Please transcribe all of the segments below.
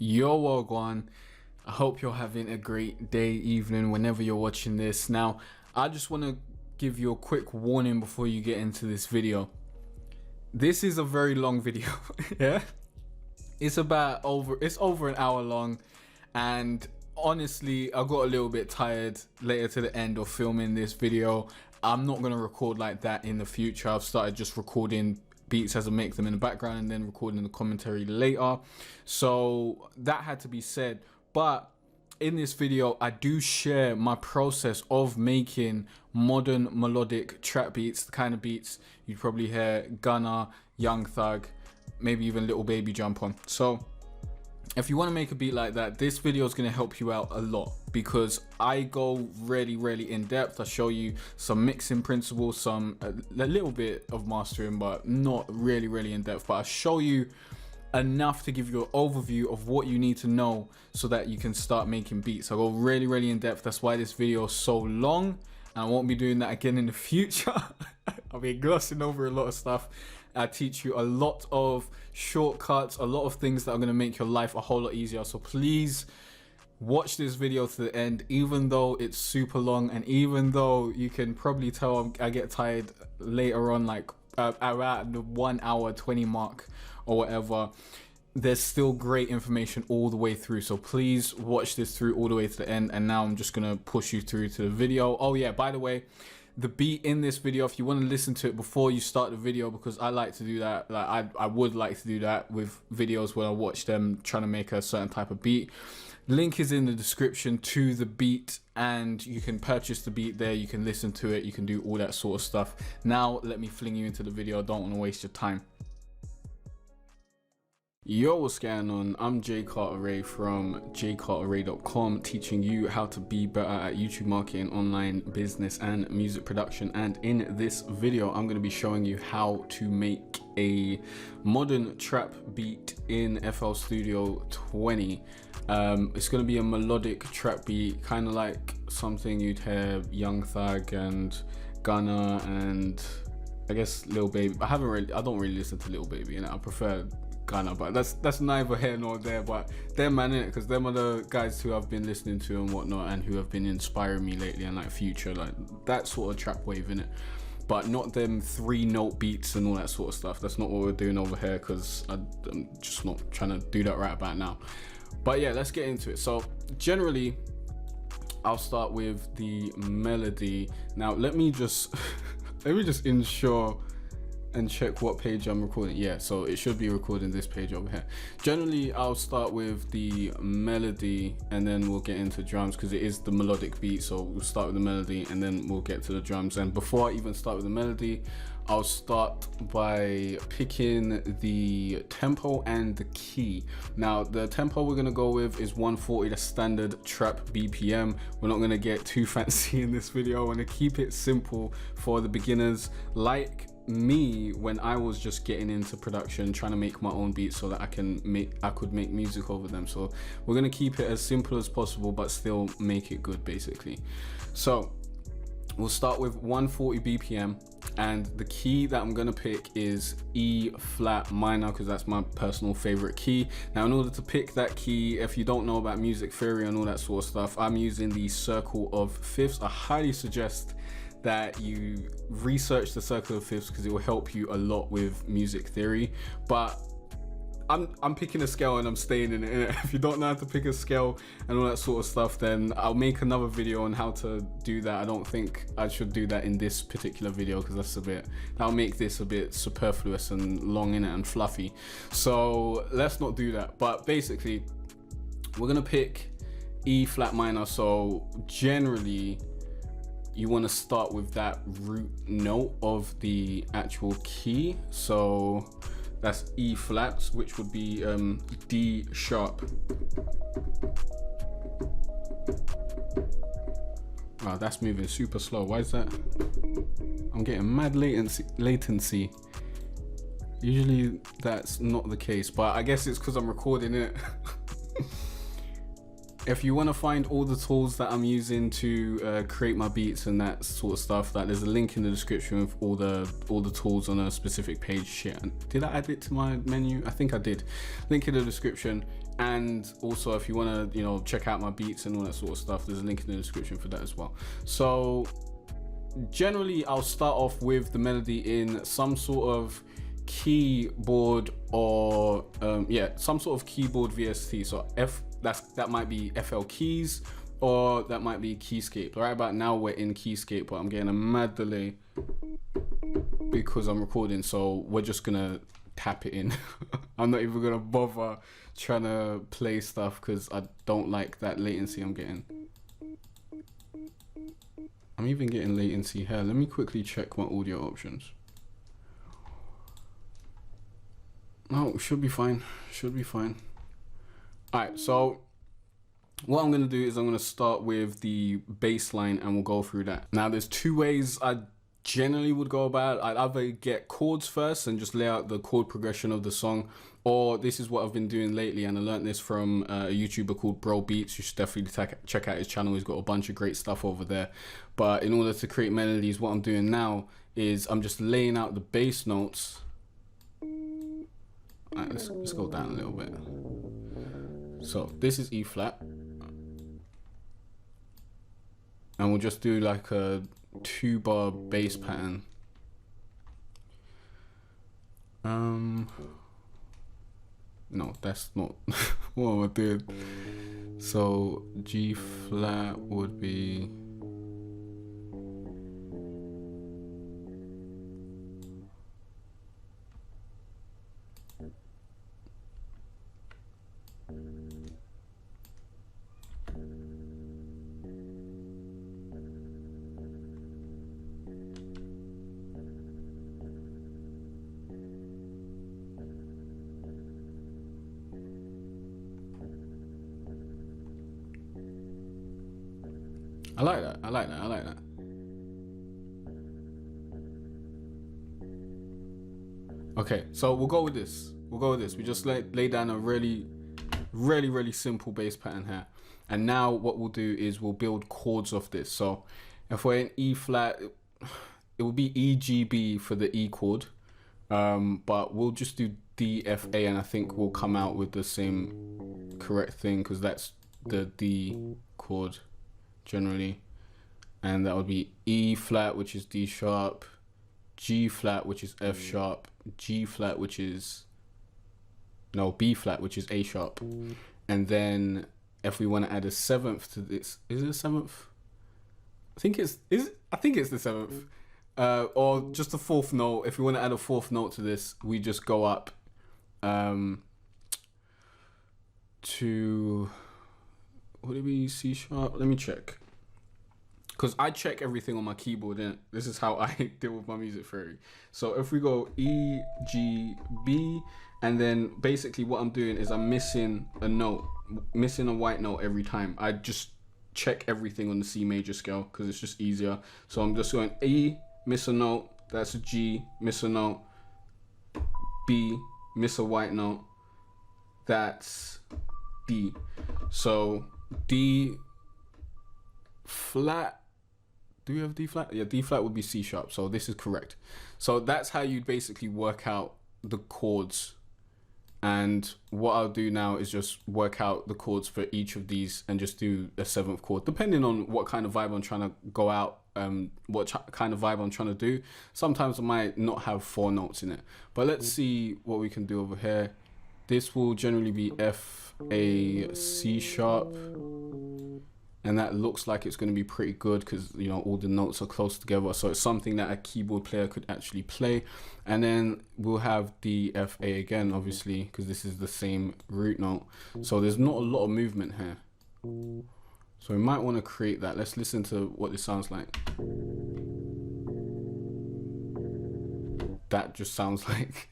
Yo, Wagwan. I hope you're having a great day, evening, whenever you're watching this. Now, I just want to give you a quick warning before you get into this video. This is a very long video. Yeah, it's over an hour long, and honestly, I got a little bit tired later to the end of filming this video. I'm not gonna record like that in the future. I've started just recording beats as I make them in the background and then recording the commentary later, so that had to be said. But in this video, I do share my process of making modern melodic trap beats, the kind of beats you'd probably hear Gunna, Young Thug, maybe even Little Baby jump on. So if you want to make a beat like that, this video is going to help you out a lot, because I go really in depth. I show you some mixing principles, a little bit of mastering, but not really in depth. But I show you enough to give you an overview of what you need to know so that you can start making beats. I go really in depth. That's why this video is so long, and I won't be doing that again in the future. I'll be glossing over a lot of stuff. I teach you a lot of shortcuts, a lot of things that are going to make your life a whole lot easier. So please watch this video to the end, even though it's super long, and even though you can probably tell I get tired later on, like around the 1 hour 20 mark or whatever. There's still great information all the way through, so please watch this through all the way to the end. And now I'm just gonna push you through to the video. Oh yeah, by the way, the beat in this video, if you want to listen to it before you start the video, because I like to do that, like I would like to do that with videos when I watch them trying to make a certain type of beat. Link is in the description to the beat, and you can purchase the beat there, you can listen to it, you can do all that sort of stuff. Now let me fling you into the video. I don't want to waste your time. Yo, what's going on? I'm Jay Carter from jcarterray.com, teaching you how to be better at YouTube marketing, online business and music production. And in this video, I'm going to be showing you how to make a modern trap beat in FL Studio 20. It's going to be a melodic trap beat, kind of like something you'd hear Young Thug and Gunna and I guess Lil Baby. I don't really listen to Lil Baby, and I prefer Gunna, but that's neither here nor there. But they're man in it, because them are the guys who I've been listening to and whatnot, and who have been inspiring me lately, and like Future, like that sort of trap wave in it. But not them 3-note beats and all that sort of stuff. That's not what we're doing over here, because I'm just not trying to do that right about now. But yeah, let's get into it. So generally, I'll start with the melody. Now let me just ensure and check what page I'm recording. Yeah, so it should be recording this page over here. Generally, I'll start with the melody and then we'll get into drums, because it is the melodic beat. So we'll start with the melody and then we'll get to the drums. And before I even start with the melody, I'll start by picking the tempo and the key. Now the tempo we're gonna go with is 140, the standard trap BPM. We're not gonna get too fancy in this video. I wanna keep it simple for the beginners like me when I was just getting into production, trying to make my own beats so that I could make music over them. So we're gonna keep it as simple as possible, but still make it good, basically. So we'll start with 140 BPM, and the key that I'm gonna pick is E flat minor, because that's my personal favorite key. Now in order to pick that key, if you don't know about music theory and all that sort of stuff, I'm using the circle of fifths. I highly suggest that you research the circle of fifths, because it will help you a lot with music theory. But I'm picking a scale and I'm staying in it. If you don't know how to pick a scale and all that sort of stuff, then I'll make another video on how to do that. I don't think I should do that in this particular video, because that'll make this a bit superfluous and long in it and fluffy. So let's not do that. But basically, we're gonna pick E flat minor. So generally, you want to start with that root note of the actual key. So that's E flat, which would be D sharp. Wow, that's moving super slow. Why is that? I'm getting mad latency. Usually that's not the case, but I guess it's because I'm recording it. If you want to find all the tools that I'm using to create my beats and that sort of stuff, that there's a link in the description with all the tools on a specific page. Shit, did I add it to my menu? I think I did. Link in the description. And also, if you want to, you know, check out my beats and all that sort of stuff, there's a link in the description for that as well. So generally, I'll start off with the melody in some sort of keyboard or some sort of keyboard VST. So that might be FL keys, or that might be keyscape. Right about now we're in keyscape, but I'm getting a mad delay because I'm recording, so we're just gonna tap it in. I'm not even gonna bother trying to play stuff because I don't like that latency I'm getting. I'm even getting latency here. Let me quickly check my audio options. No, should be fine. Should be fine. All right, so what I'm gonna do is I'm gonna start with the bass line and we'll go through that. Now there's two ways I generally would go about it. I'd either get chords first and just lay out the chord progression of the song, or this is what I've been doing lately, and I learned this from a YouTuber called Bro Beats. You should definitely check out his channel. He's got a bunch of great stuff over there. But in order to create melodies, what I'm doing now is I'm just laying out the bass notes. All right, let's go down a little bit. So this is E flat, and we'll just do like a 2-bar bass pattern. No, that's not what am I doing? So G flat would be I like that. I like that. I like that. Okay, so we'll go with this. We'll go with this. We just lay down a really simple bass pattern here. And now what we'll do is we'll build chords off this. So if we're in E flat, it will be E, G, B for the E chord. But we'll just do D, F, A, and I think we'll come out with the same correct thing because that's the D chord generally. And that would be E flat, which is D sharp, G flat, which is F sharp, G flat, which is B flat, which is A sharp. And then if we want to add a seventh to this, is it a seventh? I think it's the seventh. Or just a fourth note. If we want to add a fourth note to this, we just go up to, would it be C sharp? Let me check. Because I check everything on my keyboard, and this is how I deal with my music theory. So if we go E, G, B, and then basically what I'm doing is I'm missing a note, missing a white note every time. I just check everything on the C major scale because it's just easier. So I'm just going E, miss a note, that's a G, miss a note, B, miss a white note, that's D. So D flat. Do we have D flat? Yeah, D flat would be C sharp. So this is correct. So that's how you basically work out the chords. And what I'll do now is just work out the chords for each of these and just do a seventh chord, depending on what kind of vibe I'm trying to go out, what kind of vibe I'm trying to do. Sometimes I might not have 4 notes in it, but let's see what we can do over here. This will generally be F, A, C sharp. And that looks like it's going to be pretty good because, you know, all the notes are close together. So it's something that a keyboard player could actually play. And then we'll have the F, A again, obviously, because this is the same root note. So there's not a lot of movement here. So we might want to create that. Let's listen to what this sounds like. That just sounds like...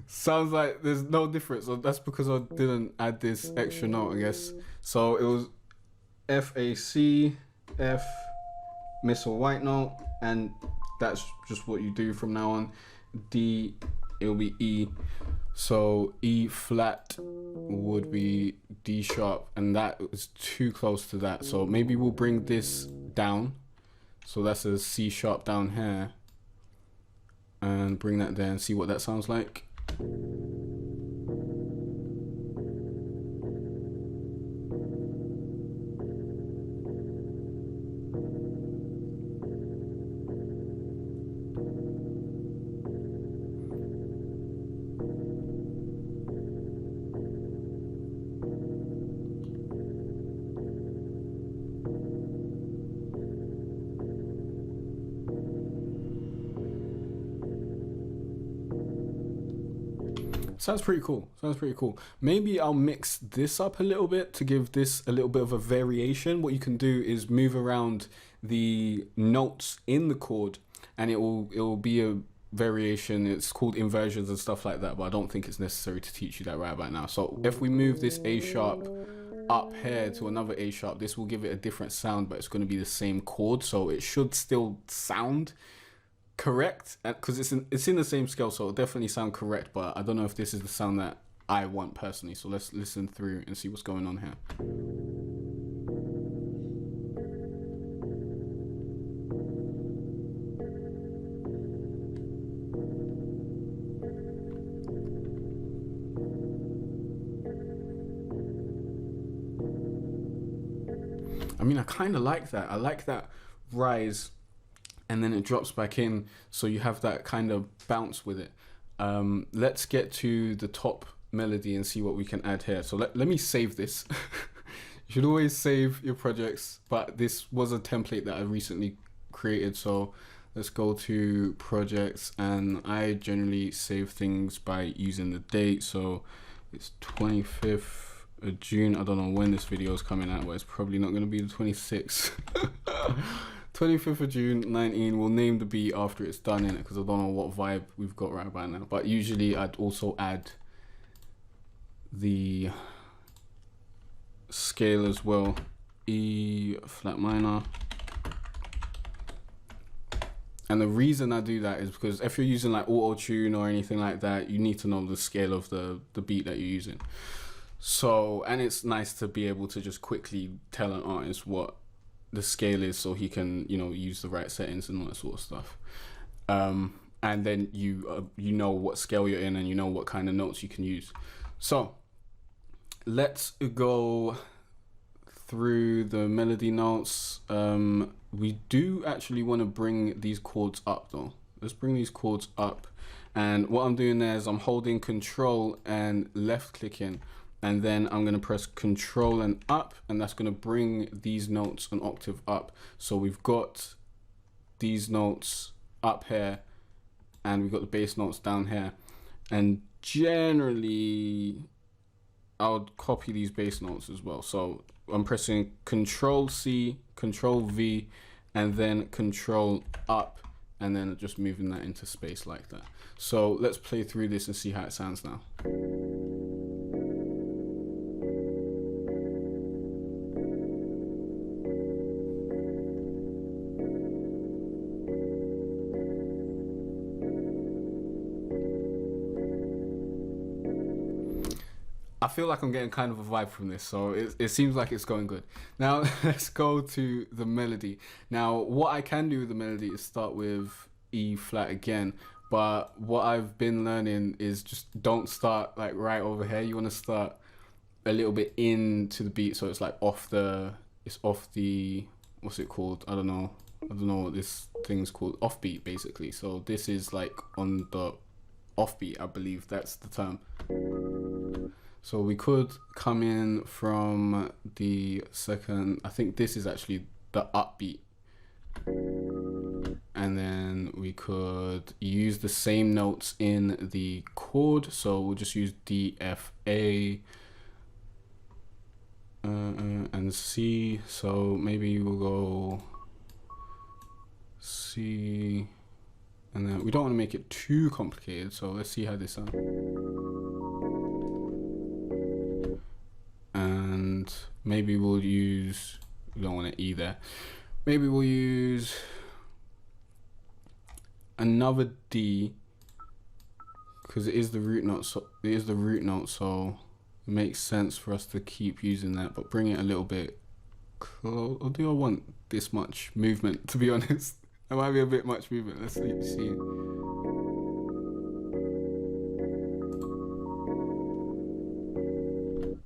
sounds like there's no difference. So that's because I didn't add this extra note, I guess. So it was... F, A, C, F, miss a white note, and that's just what you do from now on. D, it'll be E. So E flat would be D sharp, and that is too close to that. So maybe we'll bring this down. So that's a C sharp down here. And bring that there and see what that sounds like. Sounds pretty cool. Sounds pretty cool. Maybe I'll mix this up a little bit to give this a little bit of a variation. What you can do is move around the notes in the chord, and it will be a variation. It's called inversions and stuff like that, but I don't think it's necessary to teach you that right about now. So if we move this A sharp up here to another A sharp, this will give it a different sound, but it's going to be the same chord, so it should still sound correct, because it's in the same scale, so it'll definitely sound correct, but I don't know if this is the sound that I want personally. So let's listen through and see what's going on here. I mean, I kind of like that. I like that rise and then it drops back in, so you have that kind of bounce with it. Let's get to the top melody and see what we can add here. So let me save this. You should always save your projects, but this was a template that I recently created. So let's go to projects, and I generally save things by using the date. So it's 25th of June. I don't know when this video is coming out, but it's probably not going to be the 26th. 25th of June 19. We'll name the beat after it's done in it, because I don't know what vibe we've got right about now. But usually I'd also add the scale as well. E flat minor. And the reason I do that is because if you're using like auto tune or anything like that, you need to know the scale of the beat that you're using. So, and it's nice to be able to just quickly tell an artist what the scale is, so he can, you know, use the right settings and all that sort of stuff. And then you know what scale you're in, and you know what kind of notes you can use. So let's go through the melody notes. We do actually want to bring these chords up though. Let's bring these chords up. And what I'm doing there is I'm holding Control and left clicking, and then I'm going to press Control and up, and that's going to bring these notes an octave up. So we've got these notes up here, and we've got the bass notes down here. And generally, I would copy these bass notes as well. So I'm pressing Control C, Control V, and then Control up, and then just moving that into space like that. So let's play through this and see how it sounds now. I feel like I'm getting kind of a vibe from this, so it seems like it's going good. Now let's go to the melody. Now what I can do with the melody is start with E flat again, but what I've been learning is just don't start like right over here. You want to start a little bit into the beat, so it's like off the what's it called? I don't know what this thing's called. Offbeat, basically. So this is like on the offbeat, I believe that's the term. So we could come in from the second, I think this is actually the upbeat. And then we could use the same notes in the chord. So we'll just use D, F, A, and C. So maybe we'll go C, and then we don't want to make it too complicated. So let's see how this sounds. And maybe we'll use, we don't want to E there. Maybe we'll use another D, because it is the root note. So it makes sense for us to keep using that, but bring it a little bit close. Or do I want this much movement, to be honest? That might be a bit much movement. Let's see.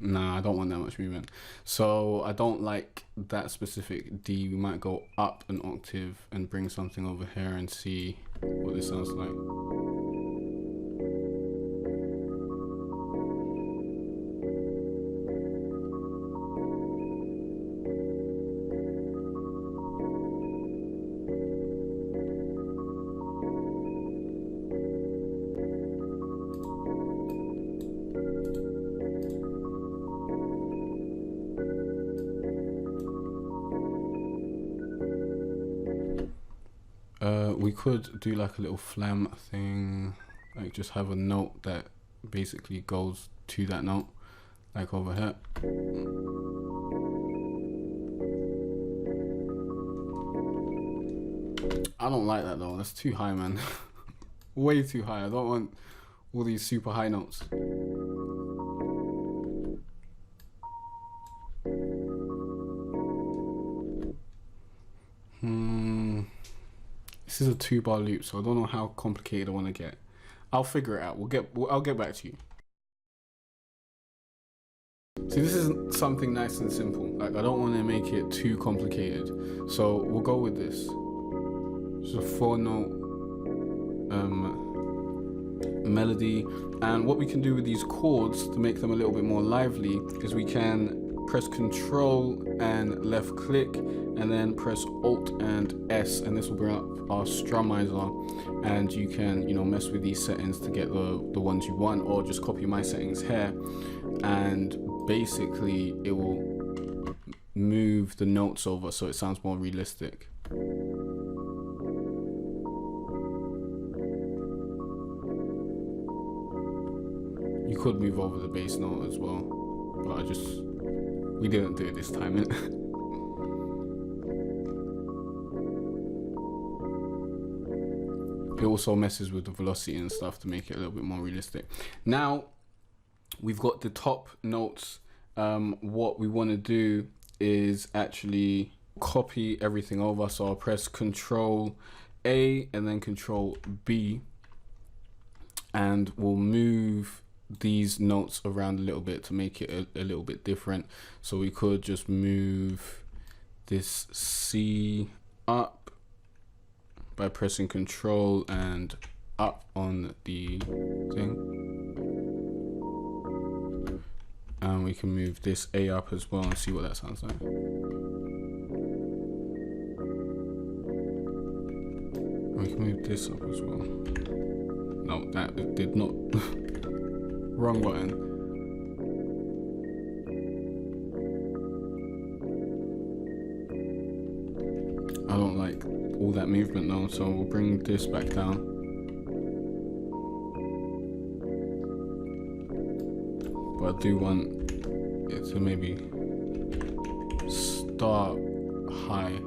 Nah, I don't want that much movement. So I don't like that specific D. We might go up an octave and bring something over here and see what this sounds like. We could do like a little flam thing, like just have a note that basically goes to that note, like over here. I don't like that though, that's too high, man. Way too high. I don't want all these super high notes. This is a 2-bar loop, so I don't know how complicated I want to get. I'll figure it out. I'll get back to you. See, this is something nice and simple. Like, I don't want to make it too complicated, so we'll go with this. It's a 4-note melody, and what we can do with these chords to make them a little bit more lively is we can press Control and left click, and then press Alt and S, and this will bring up our strumizer, and you can, you know, mess with these settings to get the ones you want, or just copy my settings here, and basically it will move the notes over so it sounds more realistic. You could move over the bass note as well, but we didn't do it this time. It also messes with the velocity and stuff to make it a little bit more realistic. Now we've got the top notes. What we want to do is actually copy everything over. So I'll press Control A and then Control B, and we'll move these notes around a little bit to make it a little bit different. So we could just move this C up by pressing Control and up on the thing, and we can move this A up as well and see what that sounds like. And we can move this up as well. No, that did not. Wrong button. I don't like all that movement though, so we'll bring this back down. But I do want it to maybe start high.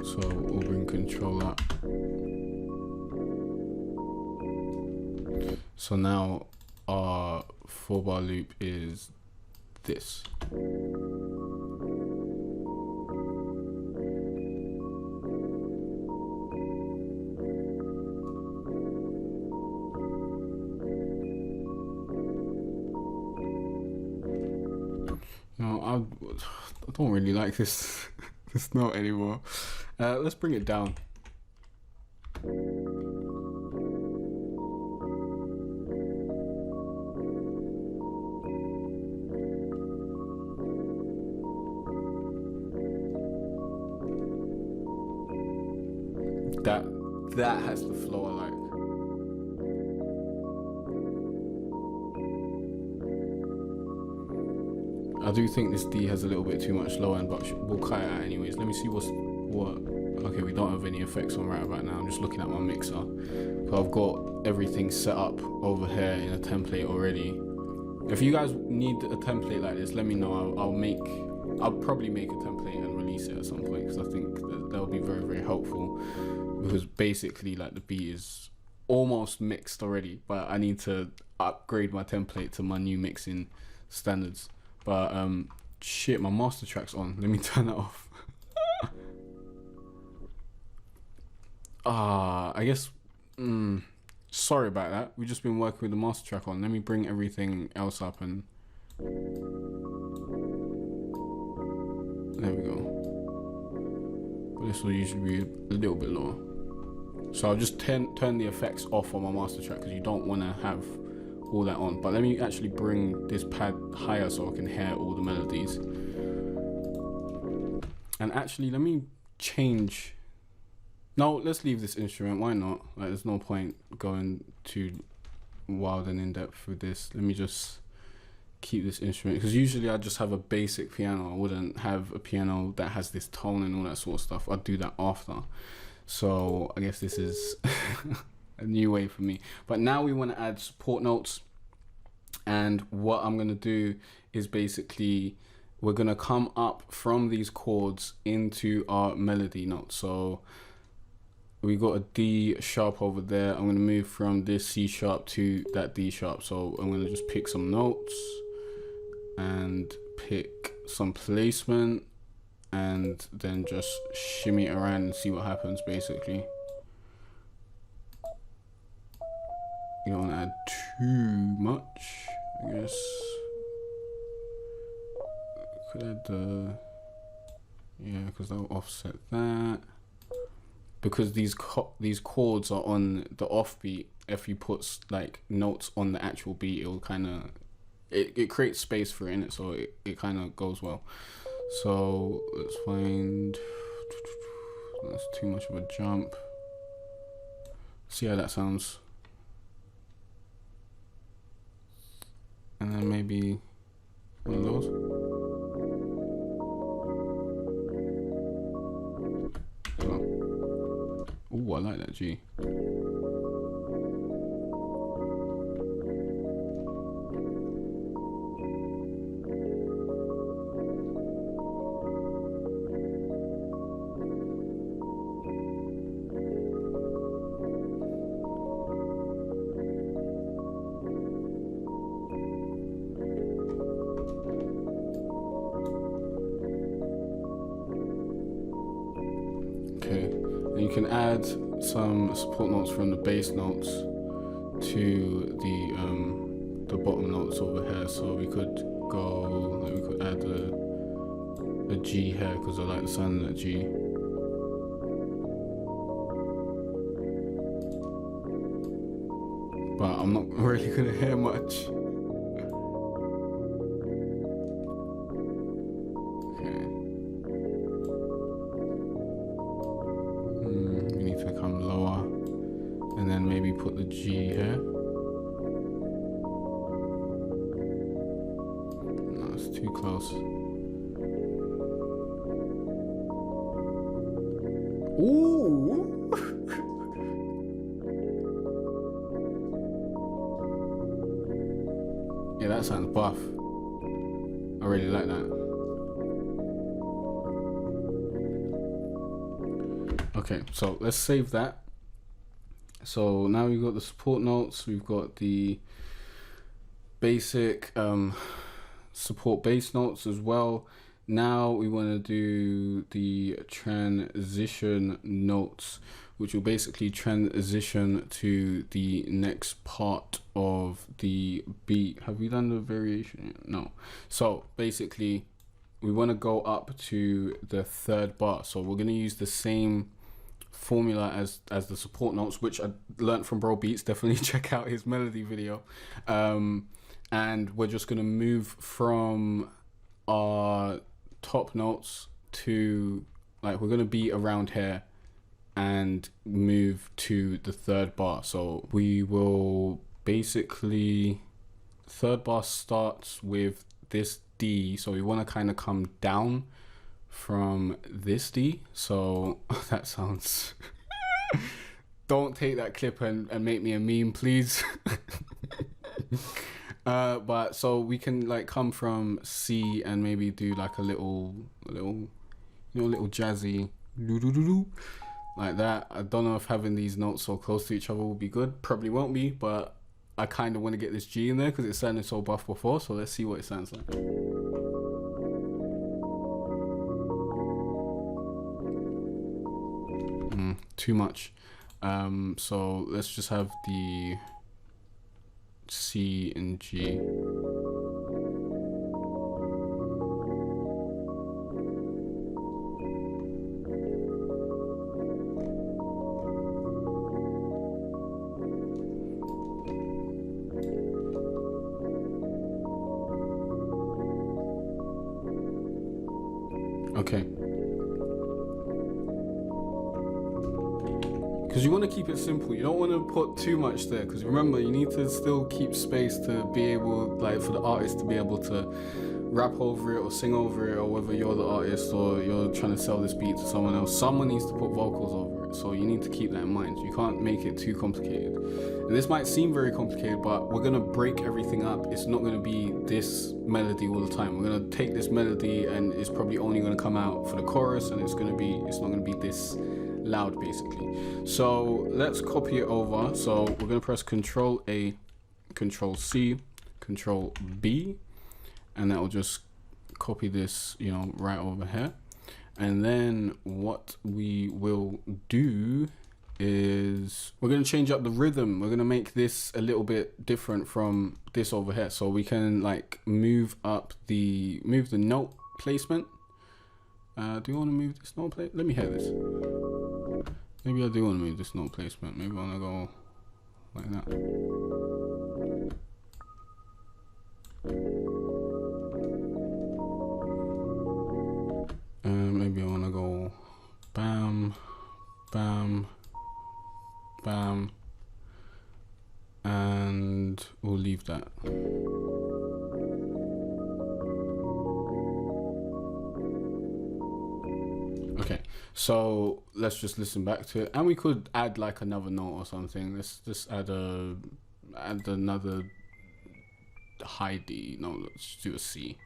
So we'll bring Control up. So now our 4-bar loop is this. I don't really like this this note anymore. Let's bring it down. That has the flow I like. I do think this D has a little bit too much low end, but we'll cut it out anyways. Let me see what. Okay, we don't have any effects on right about now. I'm just looking at my mixer. So I've got everything set up over here in a template already. If you guys need a template like this, let me know. I'll probably make a template and release it at some point, because I think that will be very, very helpful. Because basically, like, the beat is almost mixed already, but I need to upgrade my template to my new mixing standards. But shit, my master track's on. Let me turn that off. I guess sorry about that. We've just been working with the master track on. Let me bring everything else up, and there we go. But this will usually be a little bit lower. So I'll just turn the effects off on my master track, because you don't want to have all that on. But let me actually bring this pad higher so I can hear all the melodies. And actually, let me change. No, let's leave this instrument. Why not? Like, there's no point going too wild and in depth with this. Let me just keep this instrument, because usually I just have a basic piano. I wouldn't have a piano that has this tone and all that sort of stuff. I'd do that after. So I guess this is a new way for me. But now we want to add support notes, and what I'm going to do is basically we're going to come up from these chords into our melody notes. So we got a D sharp over there. I'm going to move from this C sharp to that D sharp. So I'm going to just pick some notes and pick some placement, and then just shimmy it around and see what happens basically. You don't want to add too much, I guess. Could add the, yeah, because that'll offset that. Because these chords are on the offbeat, if you put like notes on the actual beat, it'll kind of, it creates space for it in it, so it kind of goes well. So let's find, that's too much of a jump. See how that sounds. And then maybe one of those. Ooh, I like that G. Okay, and you can add some support notes from the bass notes to the bottom notes over here. So we could go, like, we could add a G here because I like the sound of that G. But I'm not really gonna hear much. And then maybe put the G here. No, it's too close. Ooh! Yeah, that sounds buff. I really like that. Okay, so let's save that. So now we've got the support notes, we've got the basic support bass notes as well. Now we want to do the transition notes, which will basically transition to the next part of the beat. Have we done the variation yet? No. So basically we want to go up to the third bar. So we're going to use the same formula as the support notes, which I learned from Bro Beats. Definitely check out his melody video. And we're just going to move from our top notes to, like, we're going to be around here and move to the third bar. So we will basically, third bar starts with this D, so we want to kind of come down from this D. So that sounds don't take that clip and make me a meme, please. But so we can like come from C and maybe do like a little jazzy like that. I don't know if having these notes so close to each other will be good. Probably won't be, but I kind of want to get this G in there because it sounded so buff before. So let's see what it sounds like. Too much. So let's just have the C and G. Okay. because you want to keep it simple. You don't want to put too much there, because remember, you need to still keep space to be able, like, for the artist to be able to rap over it or sing over it, or whether you're the artist or you're trying to sell this beat to someone else, someone needs to put vocals over it. So you need to keep that in mind. You can't make it too complicated. And this might seem very complicated, but we're going to break everything up. It's not going to be this melody all the time. We're going to take this melody and it's probably only going to come out for the chorus, and it's not going to be this loud basically. So let's copy it over. So we're going to press Control A, Control C, Control B, and that will just copy this, you know, right over here. And then what we will do is we're going to change up the rhythm. We're going to make this a little bit different from this over here, so we can like move the note placement. Do you want to move this note placement? Let me hear this. Maybe I do want to move this note placement. Maybe I want to go like that. Maybe I want to go bam, bam, bam, and we'll leave that. Okay, so let's just listen back to it, and we could add like another note or something. Let's just add another high D. No, let's do a C.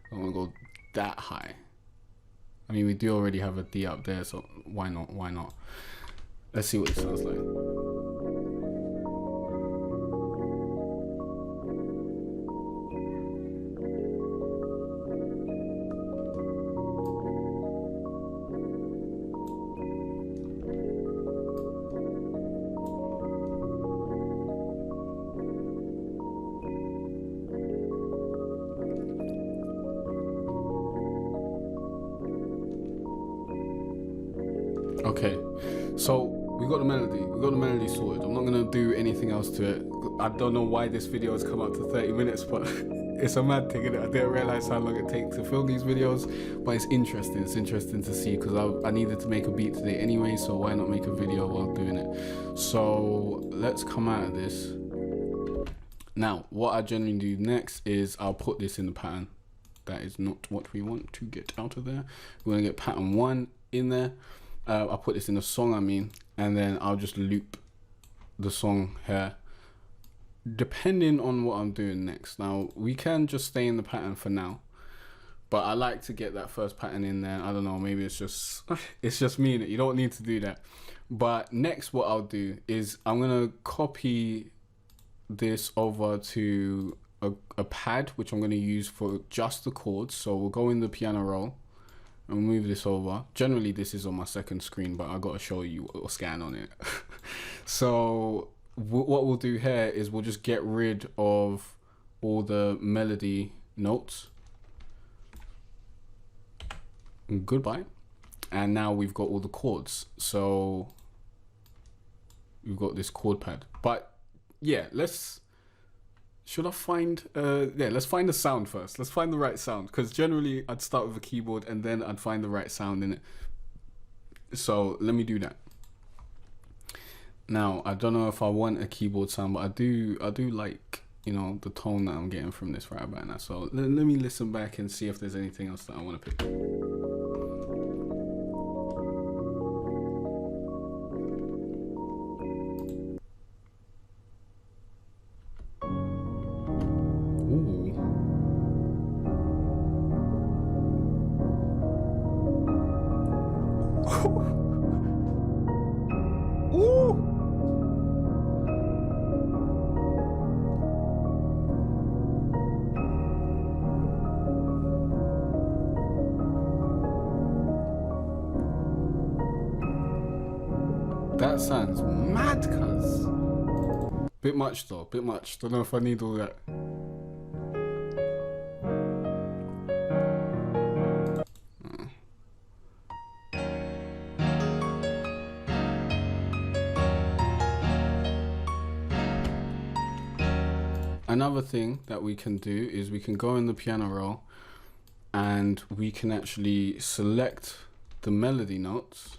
I don't want to go that high. I mean, we do already have a D up there, so why not? Why not? Let's see what it sounds like. Okay, so we got the melody sorted. I'm not gonna do anything else to it. I don't know why this video has come up to 30 minutes, but it's a mad thing, innit? I didn't realize how long it takes to film these videos, but it's interesting to see, because I needed to make a beat today anyway, so why not make a video while doing it? So let's come out of this. Now, what I generally do next is I'll put this in the pattern. That is not what we want to get out of there. We're gonna get pattern 1 in there. I'll put this in the song, and then I'll just loop the song here, depending on what I'm doing next. Now, we can just stay in the pattern for now, but I like to get that first pattern in there. I don't know, maybe it's just me, and you don't need to do that. But next, what I'll do is I'm gonna copy this over to a pad, which I'm gonna use for just the chords. So we'll go in the piano roll and move this over. Generally this is on my second screen, but I gotta show you what will scan on it. So what we'll do here is we'll just get rid of all the melody notes. Goodbye. And now we've got all the chords. So we've got this chord pad. But yeah, let's find the sound first. Let's find the right sound, because generally I'd start with a keyboard and then I'd find the right sound in it. So let me do that. Now, I don't know if I want a keyboard sound, but I do like, you know, the tone that I'm getting from this right about now. So let me listen back and see if there's anything else that I want to pick. That sounds mad, cuz. Bit much though, bit much. Don't know if I need all that. Another thing that we can do is we can go in the piano roll and we can actually select the melody notes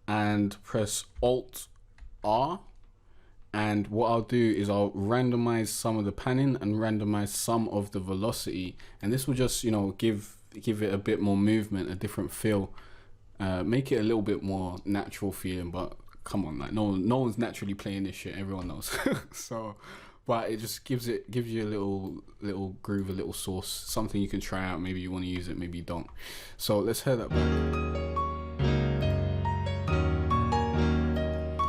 and press Alt R, and what I'll do is I'll randomize some of the panning and randomize some of the velocity, and this will just, you know, give it a bit more movement, a different feel, make it a little bit more natural feeling. But come on, like no one's naturally playing this shit, everyone knows. So but it just gives you a little groove, a little source, something you can try out. Maybe you want to use it, maybe you don't. So let's hear that back.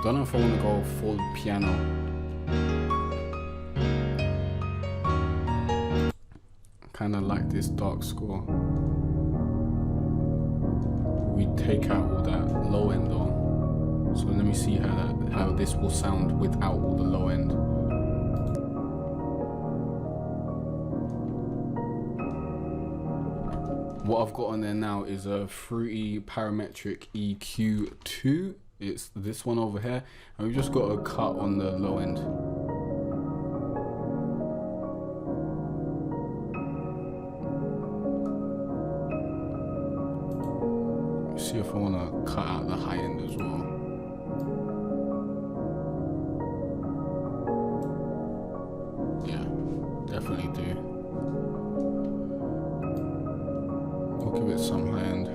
Don't know if I want to go full piano. Kind of like this dark score. We take out all that low end though. So let me see how this will sound without all the low end. What I've got on there now is a Fruity Parametric EQ2. It's this one over here, and we've just got a cut on the low end. Let's see if I want to cut out the high end as well. Yeah, definitely do. We'll give it some high end.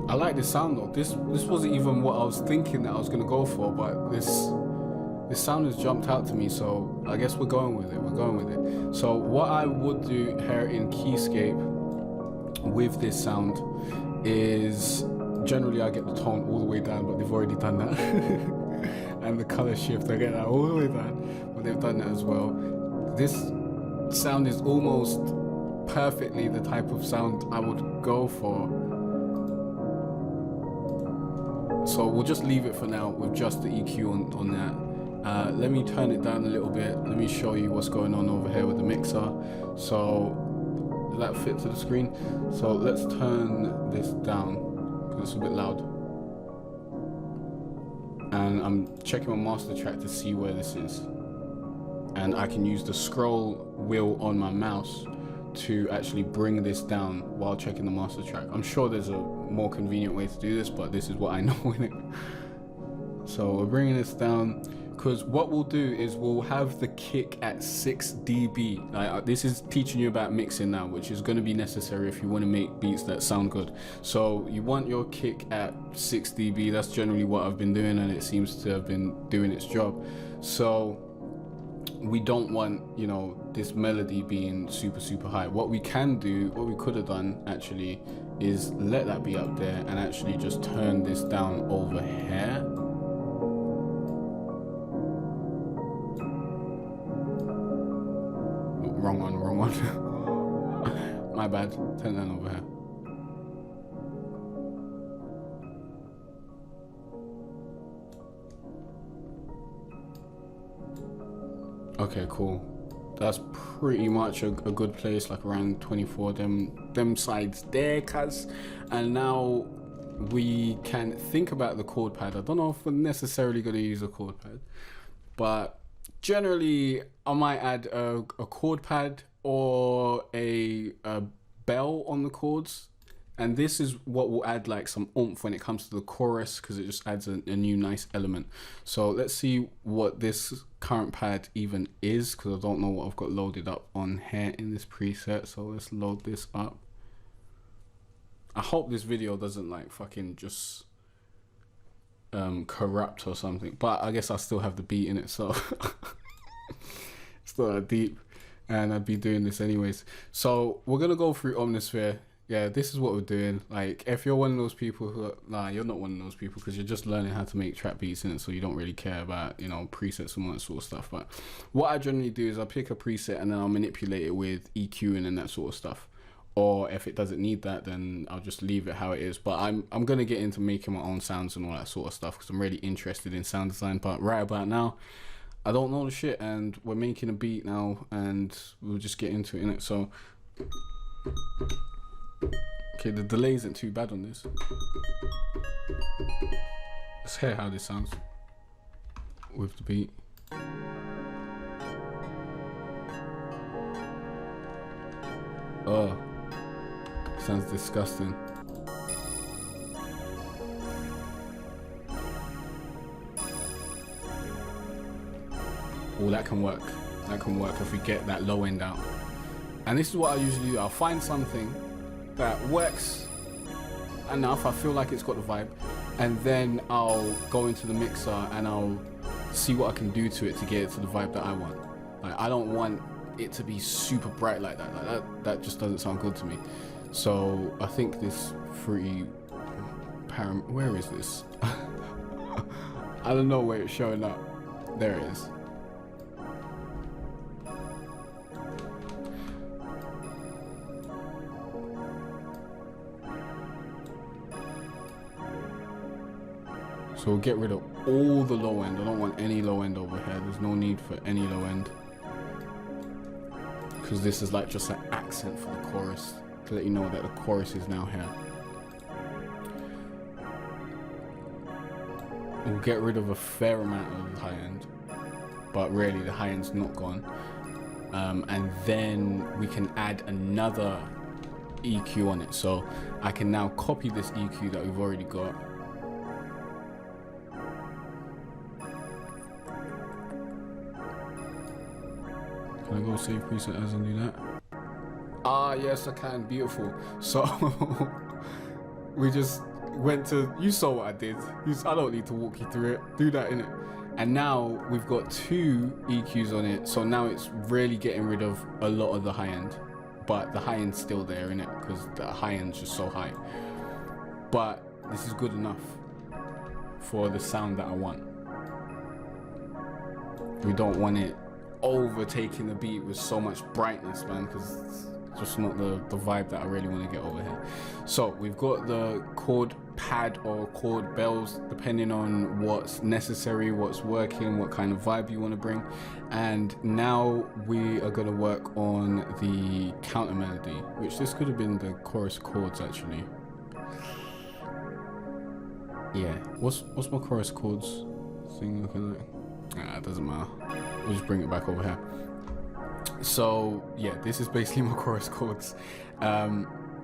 I like this sound though. This wasn't even what I was thinking that I was gonna go for, but this sound has jumped out to me, so I guess we're going with it. So what I would do here in Keyscape with this sound is generally I get the tone all the way down, but they've already done that. And the color shift, I get that all the way down, but they've done that as well. This sound is almost perfectly the type of sound I would go for. So we'll just leave it for now with just the EQ on that. Let me turn it down a little bit. Let me show you what's going on over here with the mixer. So does that fit to the screen? So let's turn this down because it's a bit loud. And I'm checking my master track to see where this is. And I can use the scroll wheel on my mouse to actually bring this down while checking the master track. I'm sure there's a more convenient way to do this, but this is what I know in it. So we're bringing this down because what we'll do is we'll have the kick at 6 dB. This is teaching you about mixing now, which is going to be necessary if you want to make beats that sound good. So you want your kick at 6 dB. That's generally what I've been doing, and it seems to have been doing its job. So we don't want, you know, this melody being super high. What we can do, what we could have done actually, is let that be up there and actually just turn this down over here. Wrong one. My bad. Turn that over here. Okay, cool. That's pretty much a good place, like around 24, them sides there, cuz. And now we can think about the chord pad. I don't know if we're necessarily going to use a chord pad, but generally I might add a chord pad or a bell on the chords. And this is what will add like some oomph when it comes to the chorus, because it just adds a new nice element. So let's see what this current pad even is, because I don't know what I've got loaded up on here in this preset. So let's load this up. I hope this video doesn't like fucking just corrupt or something, but I guess I still have the beat in it, so it's not that deep, and I'd be doing this anyways. So we're gonna go through Omnisphere. Yeah, this is what we're doing. Like, if you're one of those people who are, nah, you're not one of those people, because you're just learning how to make trap beats in it, so you don't really care about, you know, presets and all that sort of stuff. But what I generally do is I pick a preset and then I'll manipulate it with EQing and that sort of stuff. Or if it doesn't need that, then I'll just leave it how it is. But I'm gonna get into making my own sounds and all that sort of stuff, because I'm really interested in sound design. But right about now, I don't know the shit, and we're making a beat now, and we'll just get into it, innit? So okay, the delay isn't too bad on this. Let's hear how this sounds. with the beat. Oh, sounds disgusting. Oh, that can work. That can work if we get that low end out. And this is what I usually do. I'll find something that works enough, I feel like it's got the vibe, and then I'll go into the mixer and I'll see what I can do to it to get it to the vibe that I want. Like, I don't want it to be super bright like that. That just doesn't sound good to me. So I think this fruity where is this? I don't know where it's showing up. There it is. So we'll get rid of all the low end. I don't want any low end over here. There's no need for any low end, because this is like just an accent for the chorus, to let you know that the chorus is now here. We'll get rid of a fair amount of the high end, but really the high end's not gone. And then we can add another EQ on it. So I can now copy this EQ that we've already got. Can I go save preset as and do that? Ah, yes, I can. Beautiful. So we just went to, you saw what I did. I don't need to walk you through it. Do that in it. And now we've got 2 EQs on it. So now it's really getting rid of a lot of the high end, but the high end's still there in it because the high end's just so high. But this is good enough for the sound that I want. We don't want it overtaking the beat with so much brightness, man, because it's just not the vibe that I really want to get over here. So we've got the chord pad or chord bells, depending on what's necessary, what's working, what kind of vibe you want to bring. And now we are going to work on the counter melody, which this could have been the chorus chords actually. Yeah, what's my chorus chords thing looking like? Nah, it doesn't matter. We'll just bring it back over here. So yeah, this is basically my chorus chords,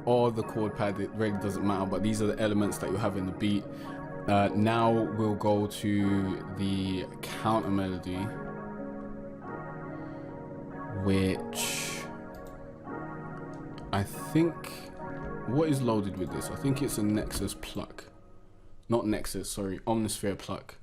or the chord pad. It really doesn't matter, but these are the elements that you have in the beat. Now we'll go to the counter melody, which I think, what is loaded with this? I think it's a Nexus pluck. Not Nexus, sorry, Omnisphere pluck.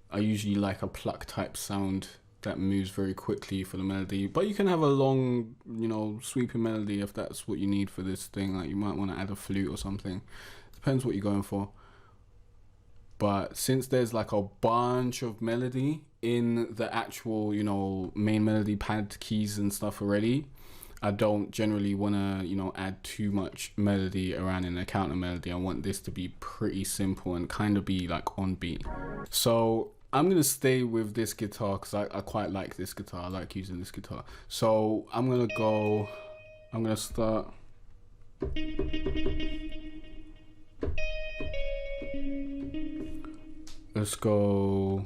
I usually like a pluck type sound that moves very quickly for the melody, but you can have a long, you know, sweeping melody if that's what you need for this thing. Like, you might want to add a flute or something. Depends what you're going for. But since there's like a bunch of melody in the actual, you know, main melody pad keys and stuff already, I don't generally want to, you know, add too much melody around in the counter melody. I want this to be pretty simple and kind of be like on beat. So I'm gonna stay with this guitar because I quite like this guitar. I like using this guitar. So I'm gonna start. Let's go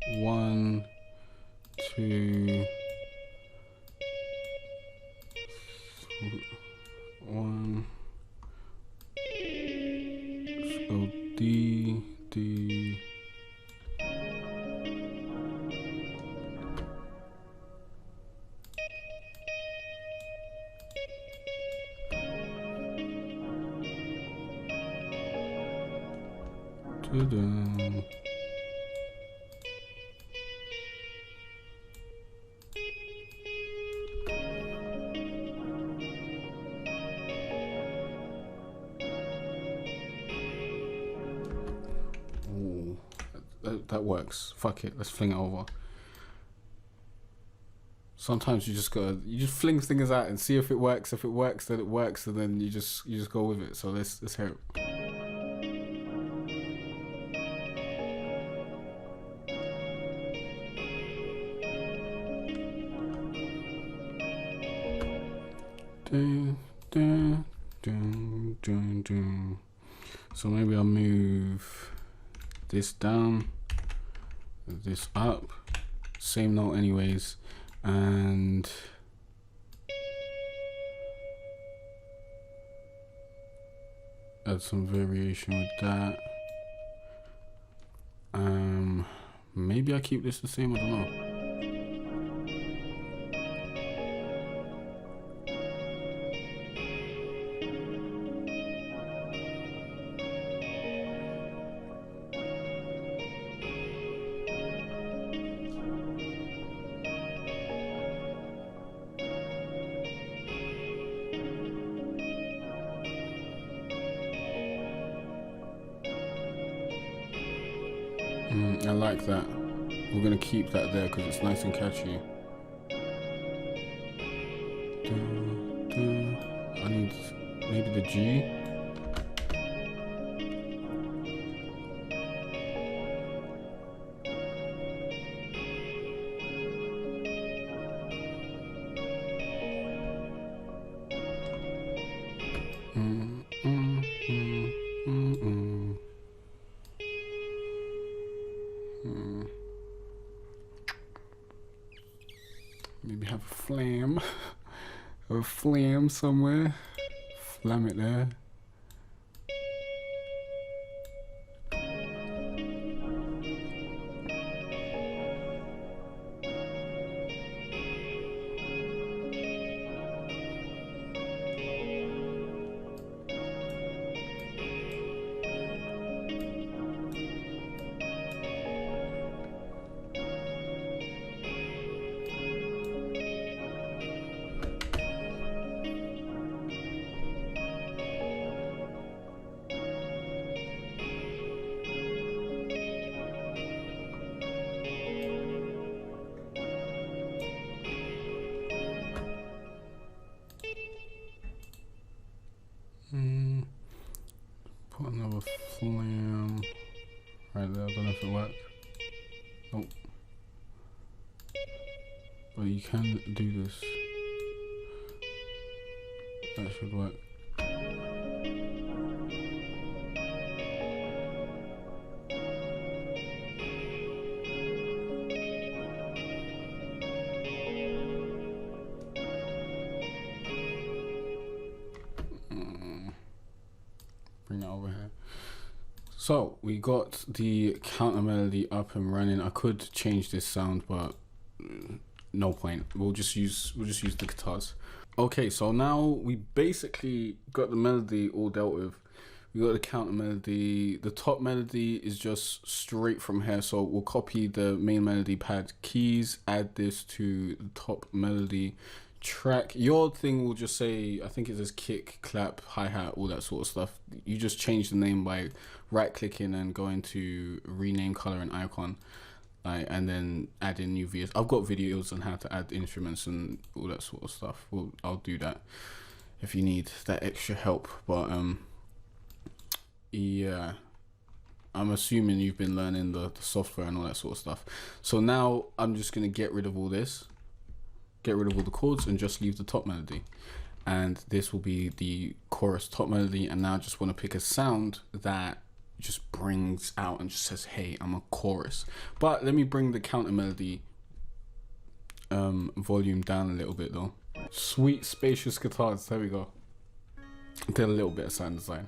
1, 2, 1. Let's go D, D. Ta-da. Ooh, that works. Fuck it, let's fling it over. Sometimes you just fling things out and see if it works. If it works, then it works, and then you just go with it. So let's hear it. Dun, dun, dun, dun, dun. So maybe I'll move this down this up, same note anyways, and add some variation with that. Maybe I keep this the same, I don't know. I like that. We're gonna keep that there because it's nice and catchy. I need maybe the G. Maybe have a flam, or a flam somewhere. Flam it there. Put another flam right there. I don't know if it worked. Nope. But you can do this. That should work. Bring that over here. So we got the counter melody up and running. I could change this sound, but no point. We'll just use the guitars. Okay, so now we basically got the melody all dealt with. We got the counter melody. The top melody is just straight from here. So we'll copy the main melody pad keys, add this to the top melody track. Your thing will just say, I think it says kick, clap, hi-hat, all that sort of stuff. You just change the name by right clicking and going to rename color and icon, and then add in new videos. I've got videos on how to add instruments and all that sort of stuff. I'll do that if you need that extra help. But yeah, I'm assuming you've been learning the software and all that sort of stuff. So now I'm just gonna get rid of all this, get rid of all the chords, and just leave the top melody. And this will be the chorus top melody. And now I just want to pick a sound that just brings out and just says, hey, I'm a chorus. But let me bring the counter melody volume down a little bit though. Sweet spacious guitars, there we go. Did a little bit of sound design.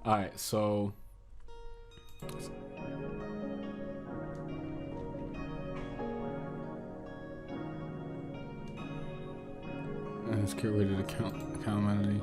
All right, so let's get rid of the counter melody.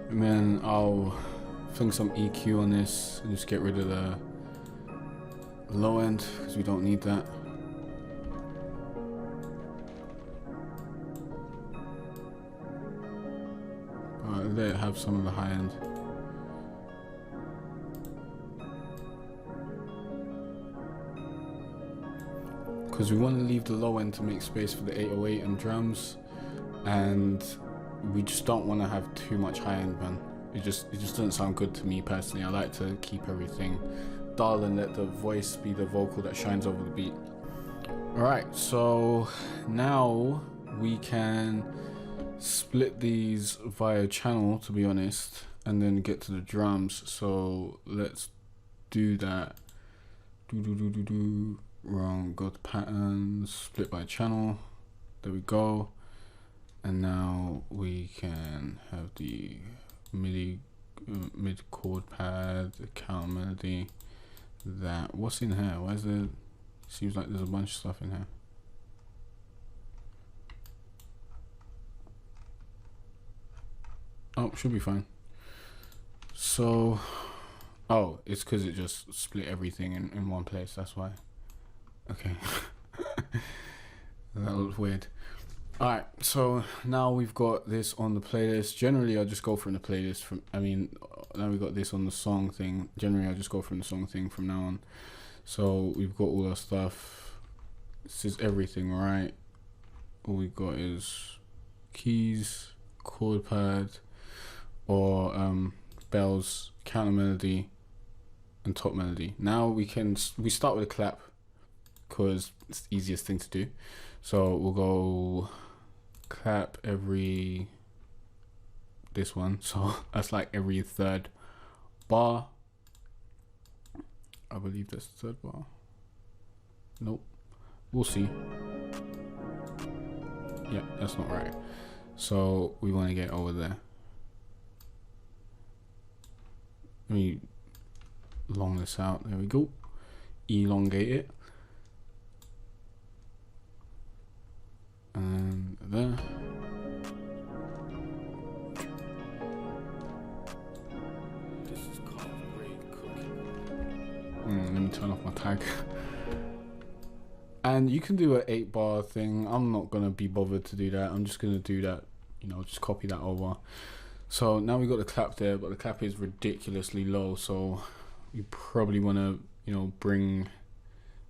And then I'll fling some EQ on this and just get rid of the low end because we don't need that. Let it have some of the high end. Because we want to leave the low end to make space for the 808 and drums, and we just don't want to have too much high end, man. It just doesn't sound good to me personally. I like to keep everything dull and let the voice be the vocal that shines over the beat. Alright, so now we can split these via channel, to be honest, and then get to the drums. So let's do that. Wrong, go to patterns, split by channel. There we go. And now we can have the MIDI mid chord pad, the count melody. That what's in here? Why is there? Seems like there's a bunch of stuff in here. Oh, should be fine. So, oh, it's because it just split everything in one place. That's why. Okay. That looks weird. Alright, so now we've got this on the playlist. Generally, I just go from the playlist. Now we got this on the song thing. Generally, I just go from the song thing from now on. So we've got all our stuff. This is everything, right? All we got is keys, chord pad, or bells, counter melody, and top melody. Now we start with a clap because it's the easiest thing to do. So we'll go clap this one, so that's like every third bar. I believe that's the third bar. Nope, we'll see. Yeah, that's not right. So we want to get over there. Let me long this out. There we go. Elongate it. And there. This is called great cooking. Let me turn off my tag. And you can do an 8-bar thing. I'm not gonna be bothered to do that. I'm just gonna do that, just copy that over. So now we got the clap there, but the clap is ridiculously low. So you probably wanna, bring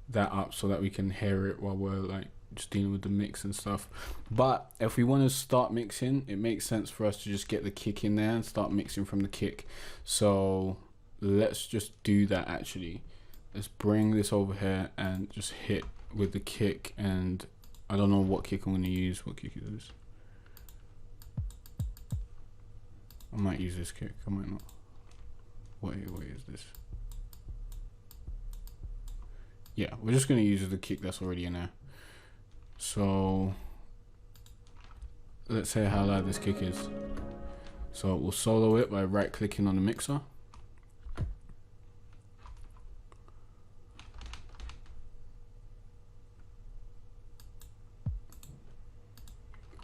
that up so that we can hear it while we're like just dealing with the mix and stuff. But if we want to start mixing, it makes sense for us to just get the kick in there and start mixing from the kick. So let's just do that. Actually, let's bring this over here and just hit with the kick. And I don't know what kick I'm going to use. What kick is this? I might use this kick, I might not. What is this? Yeah, we're just going to use the kick that's already in there. So let's say how loud this kick is. So we'll solo it by right clicking on the mixer.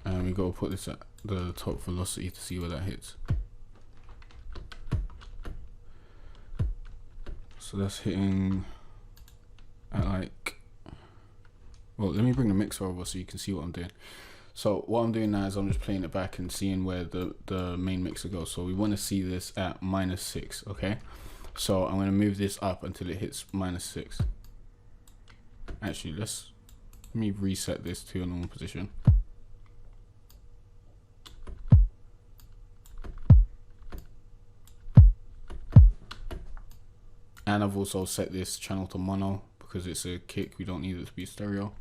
And we got to put this at the top velocity to see where that hits. So that's hitting at like, well, let me bring the mixer over so you can see what I'm doing. So what I'm doing now is I'm just playing it back and seeing where the main mixer goes. So we want to see this at -6, okay? So I'm going to move this up until it hits -6. Actually, let me reset this to a normal position. And I've also set this channel to mono because it's a kick. We don't need it to be stereo.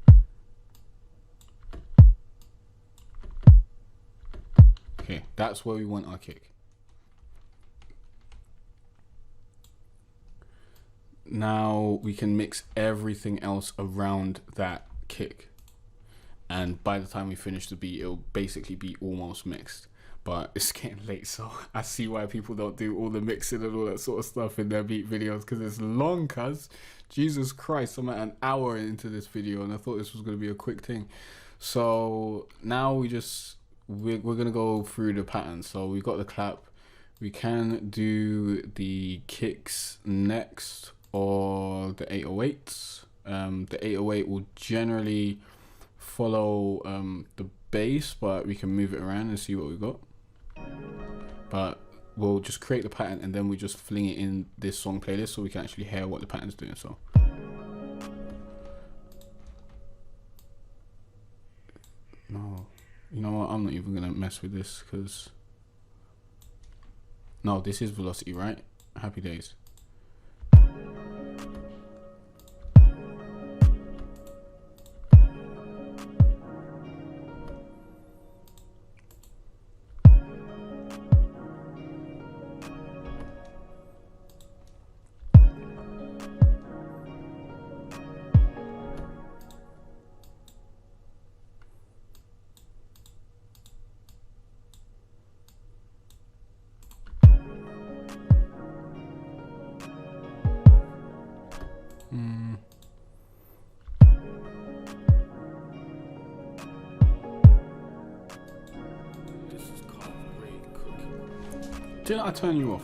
Okay, that's where we want our kick. Now we can mix everything else around that kick. And by the time we finish the beat, it'll basically be almost mixed. But it's getting late, so I see why people don't do all the mixing and all that sort of stuff in their beat videos, because it's long, cuz. Jesus Christ, I'm at an hour into this video and I thought this was going to be a quick thing. So now we're going to go through the patterns. So we got the clap. We can do the kicks next, or the 808s. The 808 will generally follow the bass, but we can move it around and see what we got. But we'll just create the pattern and then we just fling it in this song playlist so we can actually hear what the pattern's doing. So no, you know what, I'm not even gonna mess with this because No, this is velocity, right? Happy days. Didn't I turn you off?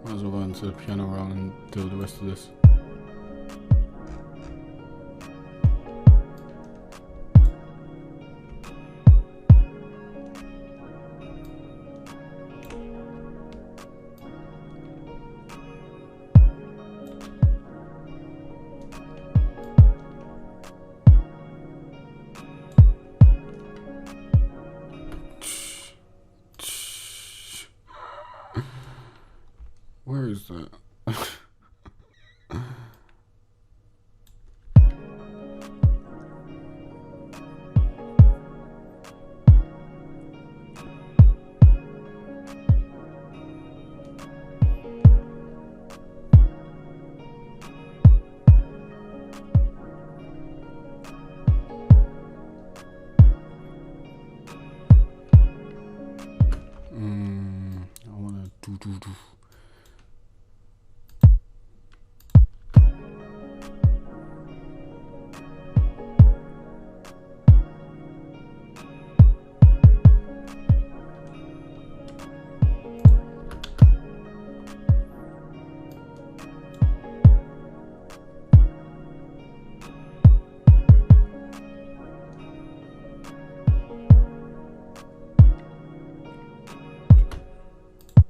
Might as well go into the piano roll and do the rest of this. Where is that? I wanna do.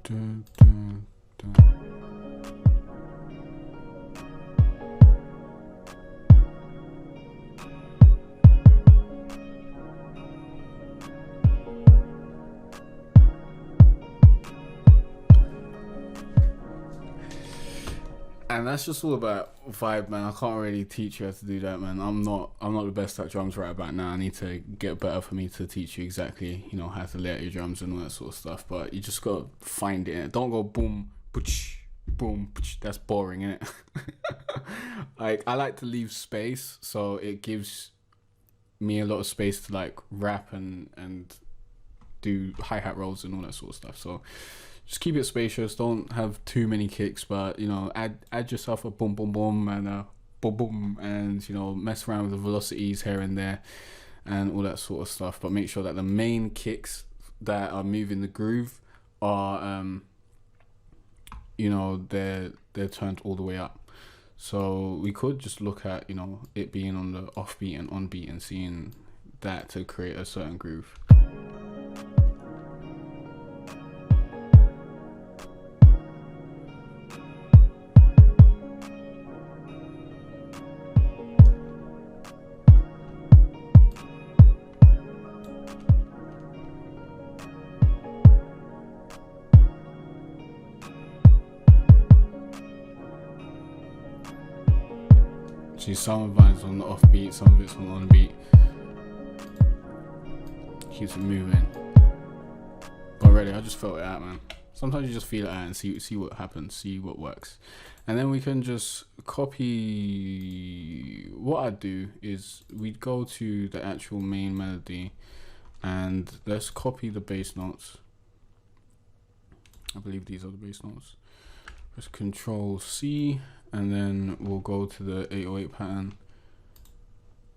Dun, dun, dun. And that's just all about vibe, man. I can't really teach you how to do that, man. I'm not the best at drums right about now. I need to get better for me to teach you exactly, you know, how to lay out your drums and all that sort of stuff. But you just gotta find it. Don't go boom, pooch, boom, pooch. That's boring, innit? Like, I like to leave space, so it gives me a lot of space to like rap and do hi-hat rolls and all that sort of stuff. So just keep it spacious. Don't have too many kicks, but you know, add yourself a boom boom boom and a boom boom, and you know, mess around with the velocities here and there and all that sort of stuff. But make sure that the main kicks that are moving the groove are you know, they're turned all the way up. So we could just look at, you know, it being on the offbeat and onbeat and seeing that to create a certain groove. See, some of mine's on the offbeat, some of it's on onbeat. Keeps it moving. But really, I just felt it out, man. Sometimes you just feel it out and see what happens, see what works. And then we can just copy. What I'd do is we'd go to the actual main melody and let's copy the bass notes. I believe these are the bass notes. Press Control C, and then we'll go to the 808 pattern,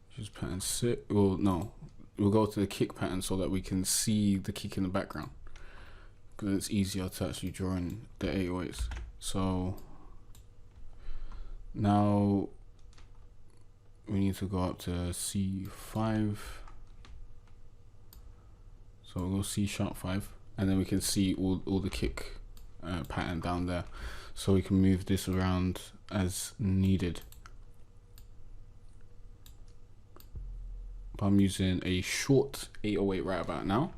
which is pattern 6. Well, no, we'll go to the kick pattern so that we can see the kick in the background, because it's easier to actually draw in the 808s. So now we need to go up to C5. So we'll go C#5, and then we can see all the kick pattern down there. So we can move this around as needed. But I'm using a short 808 right about now,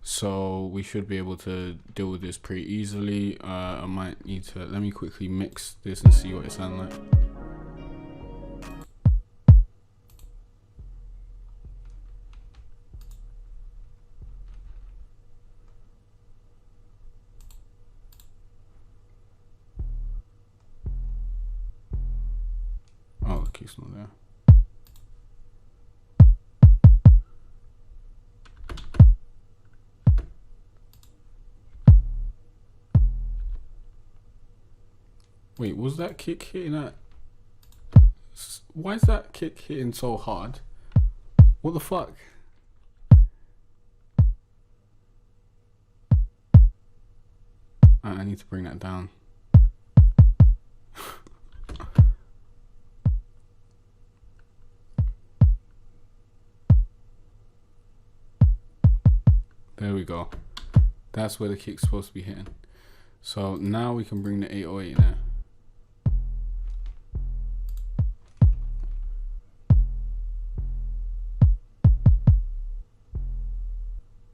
so we should be able to deal with this pretty easily. I might need to, let me quickly mix this and see what it sounds like. Oh, the kick's not there. Wait, was that kick hitting at... Why is that kick hitting so hard? What the fuck? I need to bring that down. There we go. That's where the kick's supposed to be hitting. So now we can bring the 808 in there.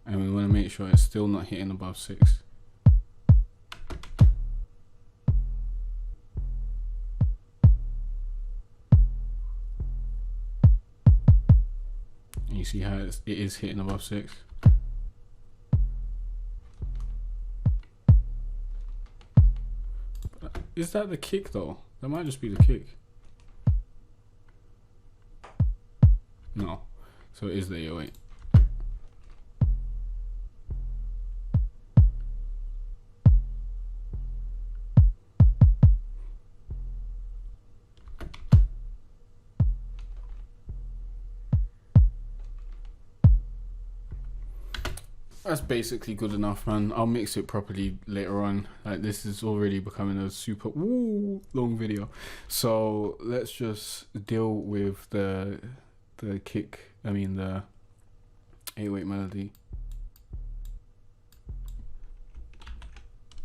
And we want to make sure it's still not hitting above 6. And you see how it is hitting above 6. Is that the kick though? That might just be the kick. No. So it is the 808. That's basically good enough, man. I'll mix it properly later on. Like, this is already becoming a super long video. So let's just deal with the kick. I mean the 808 melody.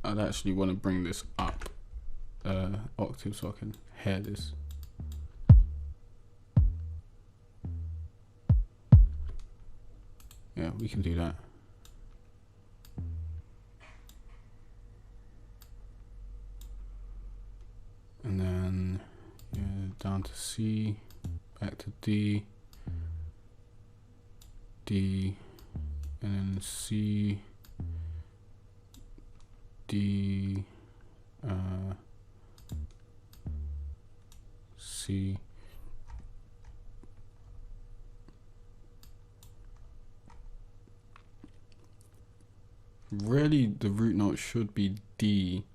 I'd actually want to bring this up octave so I can hear this. Yeah, we can do that. And then down to C, back to D, D, and then C, D, C. Really, the root note should be D.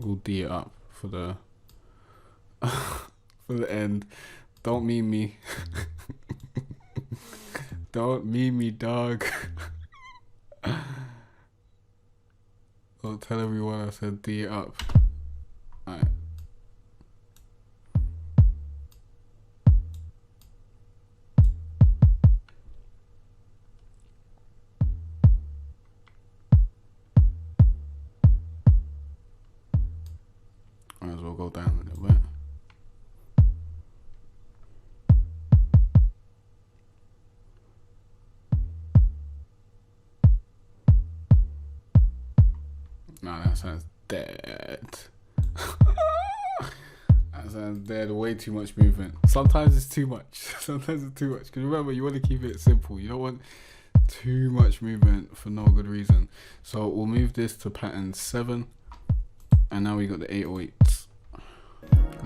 We'll D it up for the for the end. Don't meme me. Don't meme me, dog. Don't tell everyone I said D it up. Alright. Might as well go down a little bit. Nah, that sounds dead. That sounds dead. Way too much movement. Sometimes it's too much. Sometimes it's too much. Because remember, you want to keep it simple. You don't want Too much movement for no good reason. So we'll move this to pattern 7, and now we got the 808s.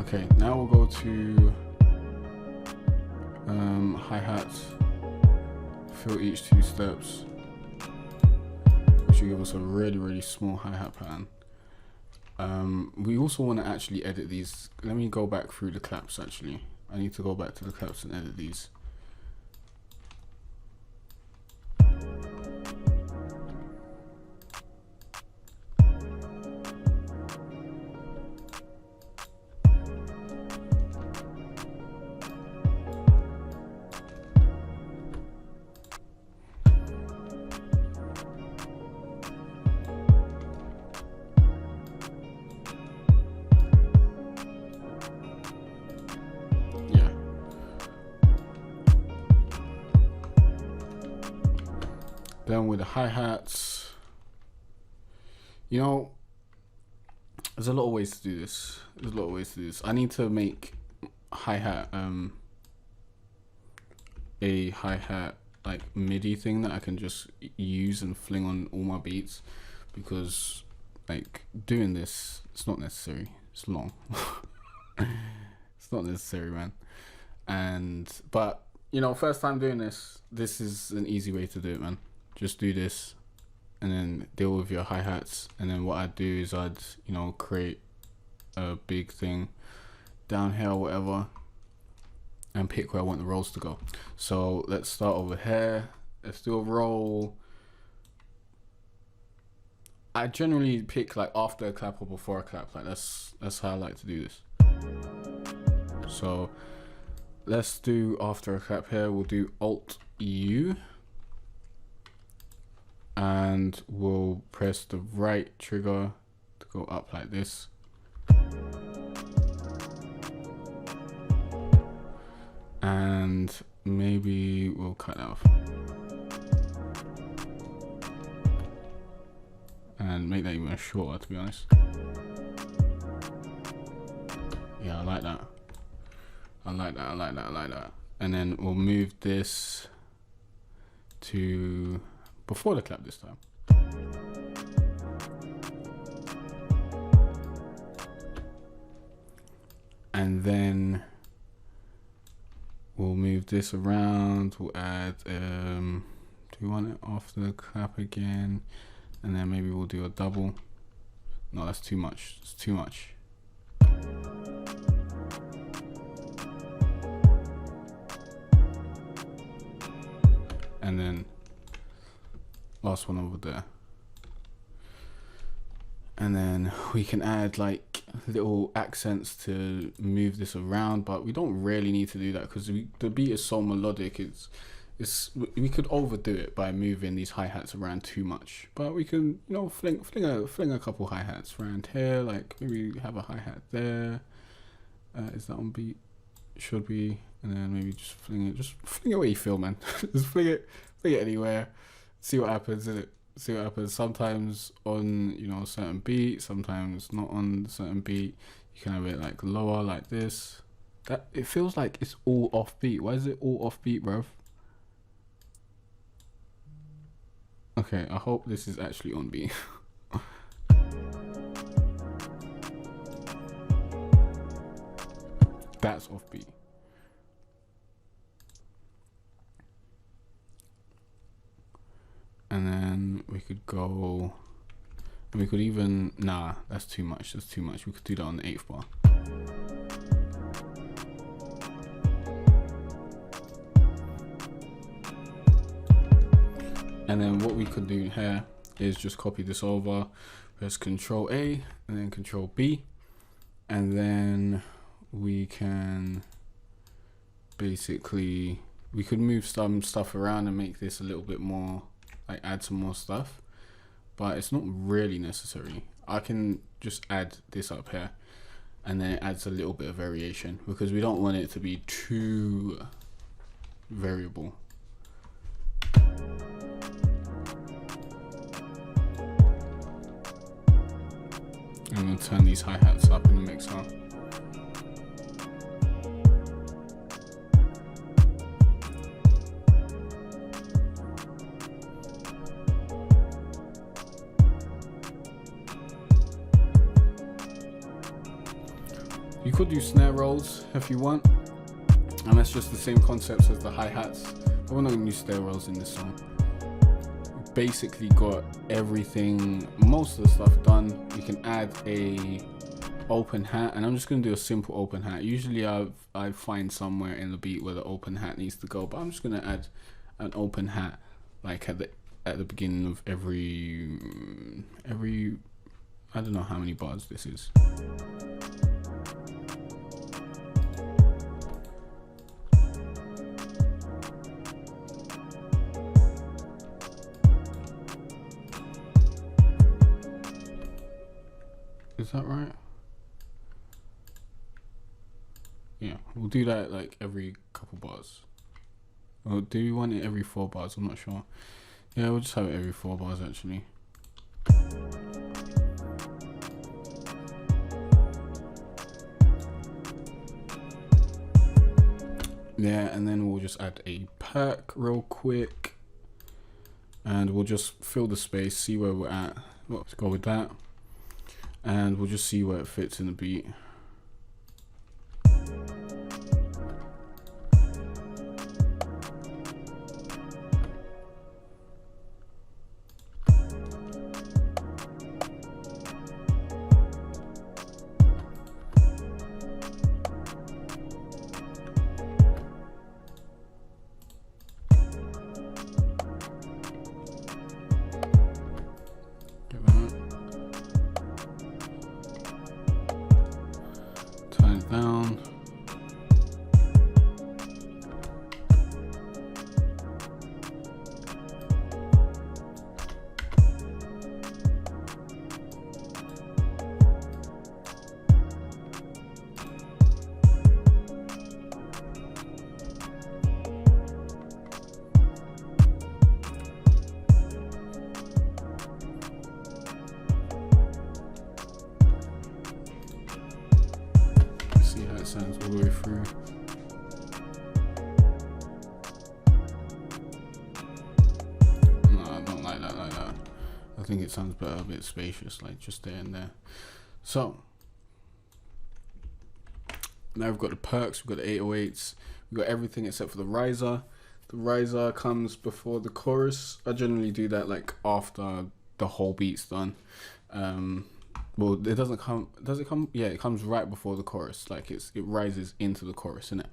Okay, now we'll go to hi-hats. Fill each 2 steps, which will give us a really small hi-hat pattern. We also want to actually edit these. Let me go back through the claps. Actually, I need to go back to the claps and edit these. Then with the hi-hats, you know, there's a lot of ways to do this. I need to make hi-hat a hi-hat like MIDI thing that I can just use and fling on all my beats, because like doing this, it's not necessary. It's long. It's not necessary, man. But you know, first time doing this is an easy way to do it, man. Just do this and then deal with your hi-hats, and then what I'd do is I'd, you know, create a big thing down here or whatever and pick where I want the rolls to go. So let's start over here. Let's do a roll. I generally pick like after a clap or before a clap. Like that's how I like to do this. So let's do after a clap here. We'll do Alt U. And we'll press the right trigger to go up like this. And maybe we'll cut that off. And make that even shorter, to be honest. Yeah, I like that. I like that. And then we'll move this to before the clap this time. And then we'll move this around. We'll add, do we want it after the clap again? And then maybe we'll do a double. No, that's too much. It's too much. And then last one over there. And then we can add like little accents to move this around, but we don't really need to do that because the beat is so melodic. We could overdo it by moving these hi-hats around too much, but we can, you know, fling a couple hi-hats around here. Like maybe have a hi-hat there. Is that on beat? Should be. And then maybe just fling it where you feel, man. Just fling it anywhere. See what happens, innit? See what happens. Sometimes on, you know, a certain beat, sometimes not on a certain beat. You can have it like lower, like this. That it feels like it's all off beat. Why is it all off beat, bruv? Okay, I hope this is actually on beat. That's off beat. And then we could go, we could even, nah, that's too much. We could do that on the 8th bar. And then what we could do here is just copy this over, press Control A and then Control B. And then we can basically, we could move some stuff around and make this a little bit more, like add some more stuff, but it's not really necessary. I can just add this up here and then it adds a little bit of variation because we don't want it to be too variable. I'm gonna turn these hi-hats up in the mixer. could do snare rolls if you want, and that's just the same concepts as the hi-hats, but we're not going to use snare rolls in this song. Basically got everything, most of the stuff done. You can add a open hat, and I'm just going to do a simple open hat. Usually I find somewhere in the beat where the open hat needs to go, but I'm just going to add an open hat like at the beginning of every I don't know how many bars this is. Is that right? Yeah, we'll do that like every couple bars. Or do you want it every 4 bars? I'm not sure. Yeah, we'll just have it every 4 bars actually. Yeah, and then we'll just add a perk real quick. And we'll just fill the space, see where we're at. Let's go with that. And we'll just see where it fits in the beat. Turn it down. See how it sounds all the way through. No, I don't like that like that. I think it sounds better a bit spacious, like just there and there. So now we've got the perks, we've got the 808s, we've got everything except for the riser. The riser comes before the chorus. I generally do that like after the whole beat's done. Well, it doesn't come, does it come? Yeah, it comes right before the chorus. Like it rises into the chorus, innit?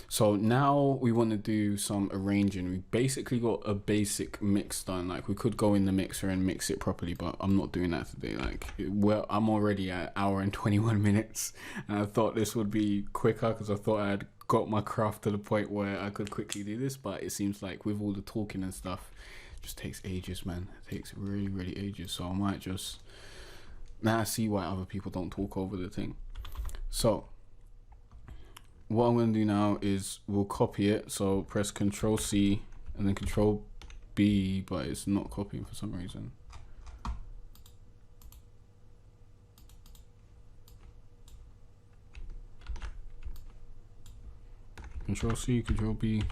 So now we want to do some arranging. We basically got a basic mix done. Like we could go in the mixer and mix it properly, but I'm not doing that today. Like, well, I'm already at 1 hour and 21 minutes, and I thought this would be quicker because I thought I had got my craft to the point where I could quickly do this. But it seems like with all the talking and stuff, it just takes ages, man. It takes really, really ages. So I might just. Now I see why other people don't talk over the thing. So what I'm going to do now is we'll copy it. So press Control C and then Control B, but it's not copying for some reason. Control C, Control B,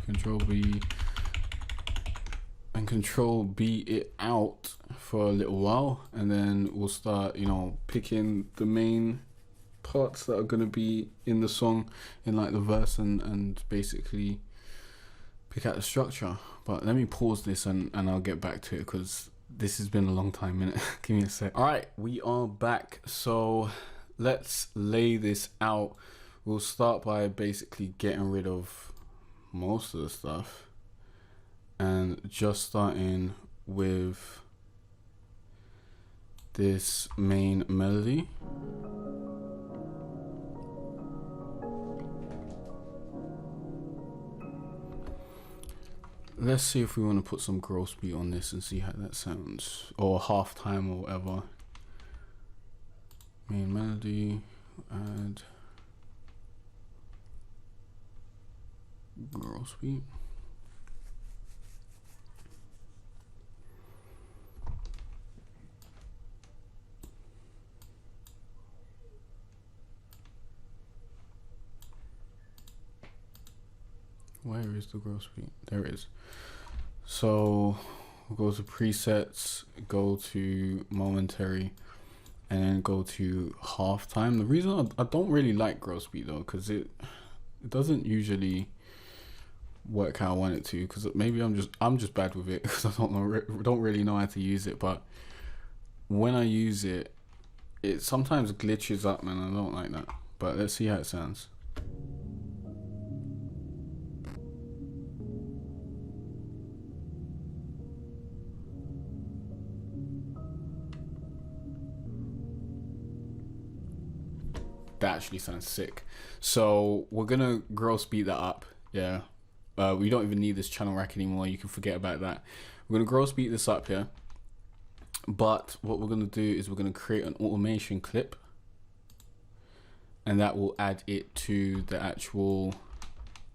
and Control B it out for a little while, and then we'll start, you know, picking the main parts that are going to be in the song in like the verse and basically pick out the structure. But let me pause this and I'll get back to it because this has been a long time, innit? Give me a sec. All right, we are back. So let's lay this out. We'll start by basically getting rid of most of the stuff and just starting with this main melody. Let's see if we want to put some gross beat on this and see how that sounds, or halftime or whatever. Main melody, add gross beat. Where is the gross beat? There it is. So we'll go to presets, go to momentary, and then go to halftime. The reason I don't really like gross beat though, because it doesn't usually work how I want it to, because maybe I'm just bad with it because I don't really know how to use it. But when I use it, it sometimes glitches up, man. I don't like that. But let's see how it sounds. That actually sounds sick. So we're gonna gross beat that up. Yeah, we don't even need this channel rack anymore. You can forget about that. We're gonna gross beat this up here. But what we're gonna do is we're gonna create an automation clip, and that will add it to the actual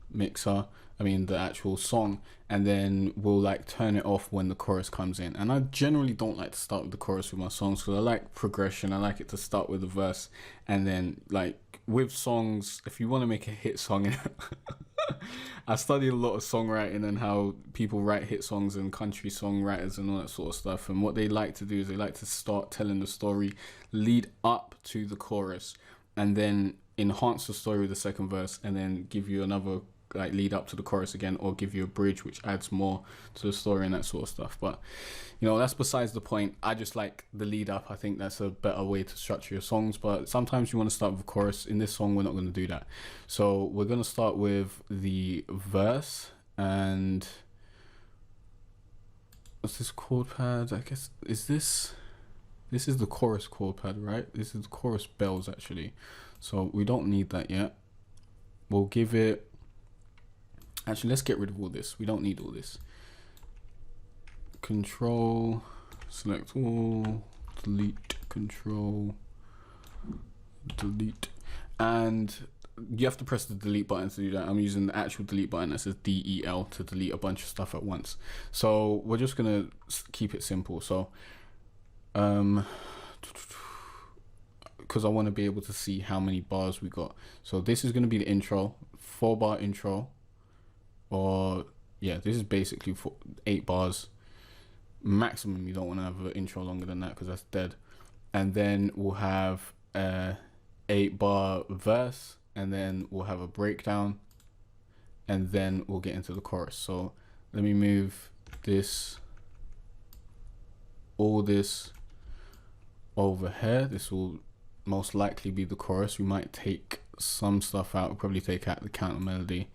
mixer. I mean the actual song, and then we'll like turn it off when the chorus comes in. And I generally don't like to start with the chorus with my songs, because I like progression. I like it to start with the verse, and then like with songs, if you want to make a hit song, I study a lot of songwriting and how people write hit songs and country songwriters and all that sort of stuff. And what they like to do is they like to start telling the story, lead up to the chorus, and then enhance the story with the second verse, and then give you another like lead up to the chorus again, or give you a bridge which adds more to the story and that sort of stuff. But you know, that's besides the point. I just like the lead up. I think that's a better way to structure your songs, but sometimes you want to start with a chorus. In this song, we're not going to do that. So we're going to start with the verse. And what's this chord pad? I guess this is the chorus chord pad, right? This is the chorus bells actually, so we don't need that yet. We'll give it, actually let's get rid of all this. We don't need all this. Control, select all, delete, control, delete. And you have to press the delete button to do that. I'm using the actual delete button that says DEL to delete a bunch of stuff at once. So we're just gonna keep it simple. So because I want to be able to see how many bars we got. So this is going to be the intro, 4-bar intro, or yeah, this is basically 8 bars maximum. You don't want to have an intro longer than that because that's dead. And then we'll have a 8-bar verse, and then we'll have a breakdown, and then we'll get into the chorus. So let me move this, all this over here. This will most likely be the chorus. We might take some stuff out. We'll probably take out the counter melody.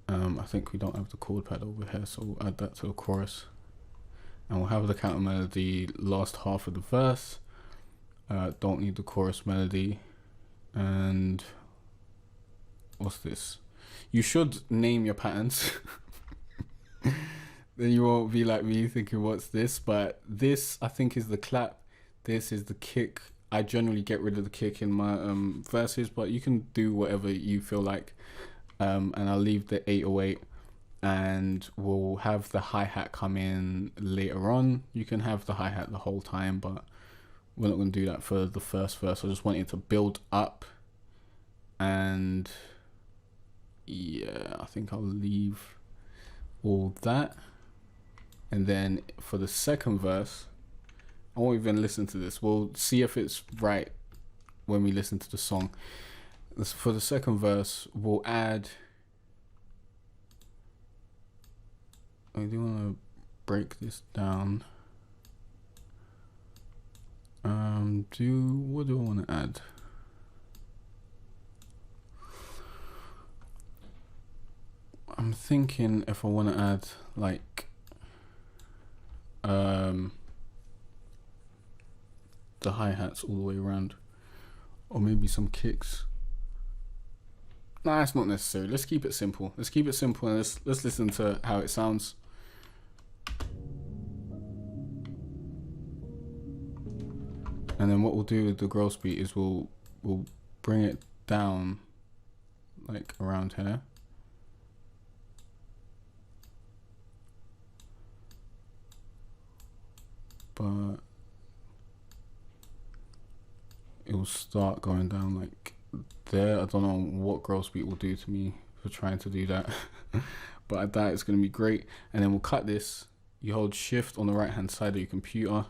I think we don't have the chord pad over here, so we'll add that to the chorus, and we'll have the counter melody last half of the verse. Don't need the chorus melody. And what's this? You should name your patterns. Then you won't be like me thinking what's this. But this I think is the clap, this is the kick. I generally get rid of the kick in my verses, but you can do whatever you feel like. And I'll leave the 808, and we'll have the hi-hat come in later on. You can have the hi-hat the whole time, but we're not going to do that for the first verse. I just want it to build up. And yeah, I think I'll leave all that. And then for the second verse, I won't even listen to this. We'll see if it's right when we listen to the song. For the second verse, we'll add, I do want to break this down. What do I want to add? I'm thinking if I want to add like the hi-hats all the way around, or maybe some kicks. Nah, it's not necessary. Let's keep it simple. Let's keep it simple, and let's listen to how it sounds. And then what we'll do with the gross beat is we'll bring it down like around here. But it will start going down like there. I don't know what gross beat will do to me for trying to do that. But I doubt it's going to be great. And then we'll cut this. You hold shift on the right hand side of your computer,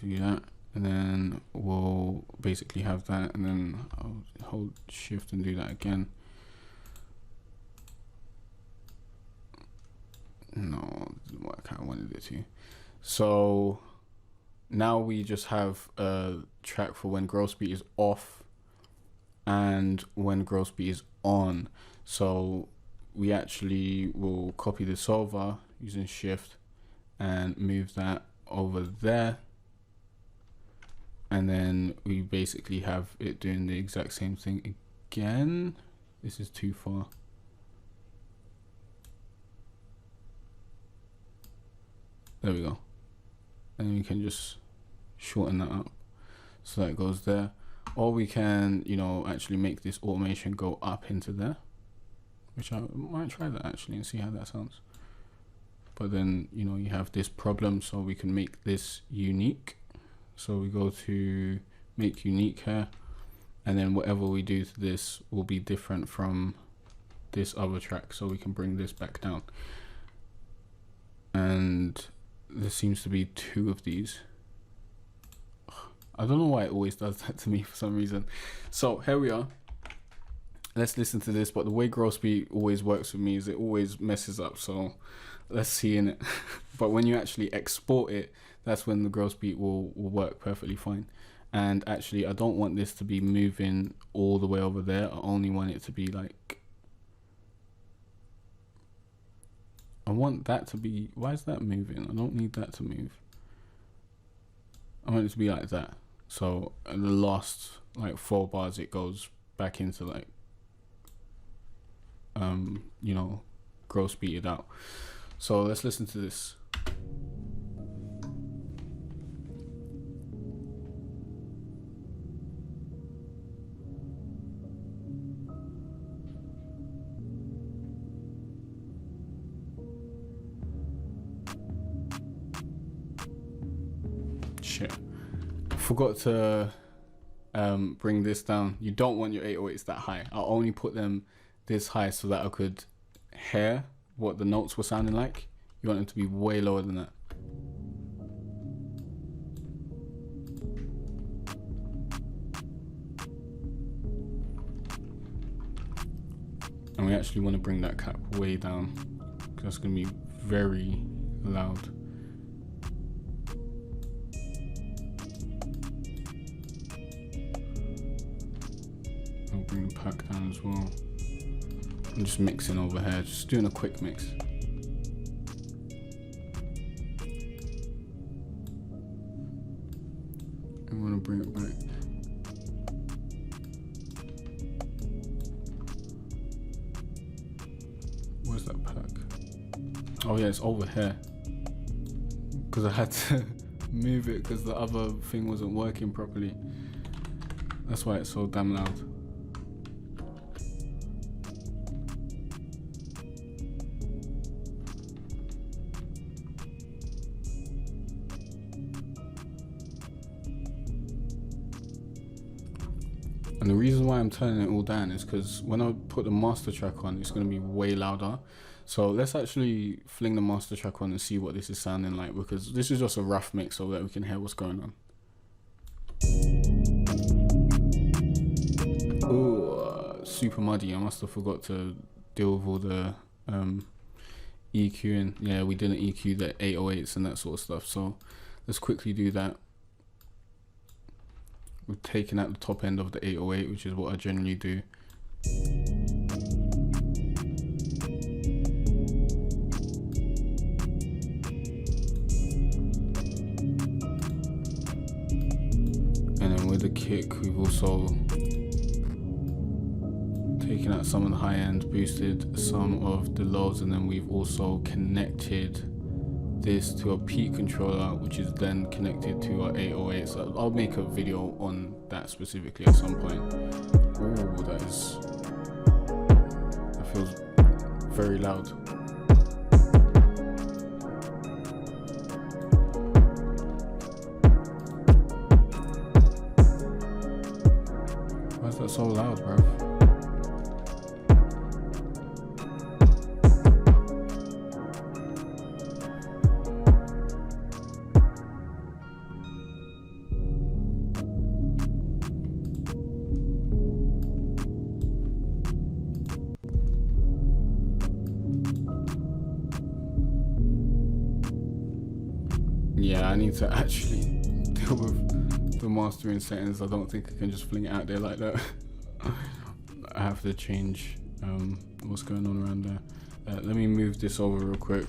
do that, and then we'll basically have that, and then I'll hold shift and do that again. No, it didn't work how I wanted it to. So now we just have a track for when growth beat is off and when growth beat is on. So we actually will copy this over using shift and move that over there, and then we basically have it doing the exact same thing again. This is too far. There we go. And we can just shorten that up so that it goes there, or we can, you know, actually make this automation go up into there, which I might try that actually and see how that sounds. But then, you know, you have this problem, so we can make this unique. So we go to make unique here, and then whatever we do to this will be different from this other track, so we can bring this back down. And there seems to be 2 of these. I don't know why it always does that to me for some reason. So here we are. Let's listen to this, but the way growth beat always works with me is it always messes up, so let's see in it. But when you actually export it, that's when the growth beat will work perfectly fine. And actually, I don't want this to be moving all the way over there. I only want it to be like, I want that to be, why is that moving? I don't need that to move. I want it to be like that. So in the last like 4 bars, it goes back into like, you know, growth beat it out. So let's listen to this. Shit, forgot to bring this down. You don't want your 808s that high. I'll only put them this high so that I could hear what the notes were sounding like. You want them to be way lower than that. And we actually want to bring that cap way down because that's going to be very loud. I'll bring the pack down as well. I'm just mixing over here, just doing a quick mix. I'm gonna bring it back. Where's that pack? Oh yeah, it's over here. Because I had to move it because the other thing wasn't working properly. That's why it's so damn loud. And the reason why I'm turning it all down is because when I put the master track on, it's going to be way louder. So let's actually fling the master track on and see what this is sounding like, because this is just a rough mix so that we can hear what's going on. Oh, super muddy. I must have forgot to deal with all the EQing. Yeah, we didn't EQ the 808s and that sort of stuff. So let's quickly do that. We've taken out the top end of the 808, which is what I generally do. And then with the kick, we've also taken out some of the high end, boosted some of the lows, and then we've also connected this to a peak controller, which is then connected to our 808. So I'll make a video on that specifically at some point. Ooh, that feels very loud. Why is that so loud, bro? yeah, I need to actually deal with the mastering settings. I don't think I can just fling it out there like that. I have to change what's going on around there. Let me move this over real quick.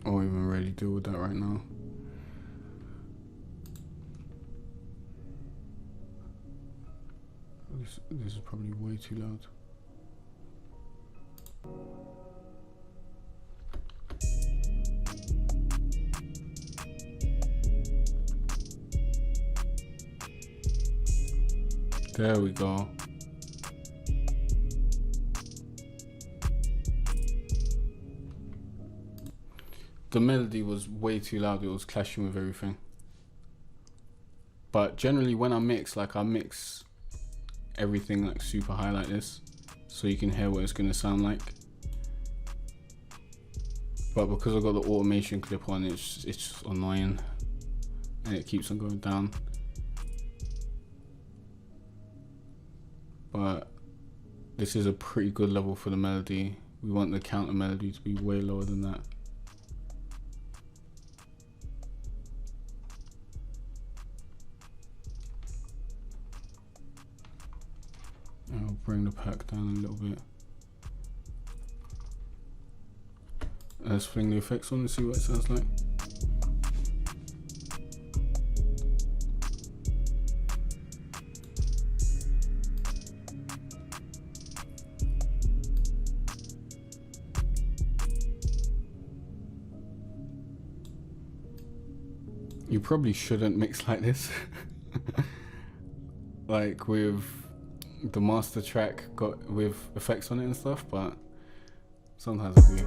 I won't even really deal with that right now. This is probably way too loud. There we go. The melody was way too loud. It was clashing with everything. But generally when I mix, like I mix everything like super high like this, so you can hear what it's gonna sound like. But because I got the automation clip on, it's just annoying, and it keeps on going down. But this is a pretty good level for the melody. We want the counter melody to be way lower than that. I'll bring the pack down a little bit. Let's fling the effects on and see what it sounds like. You probably shouldn't mix like this. Like with the master track got with effects on it and stuff, but sometimes I do.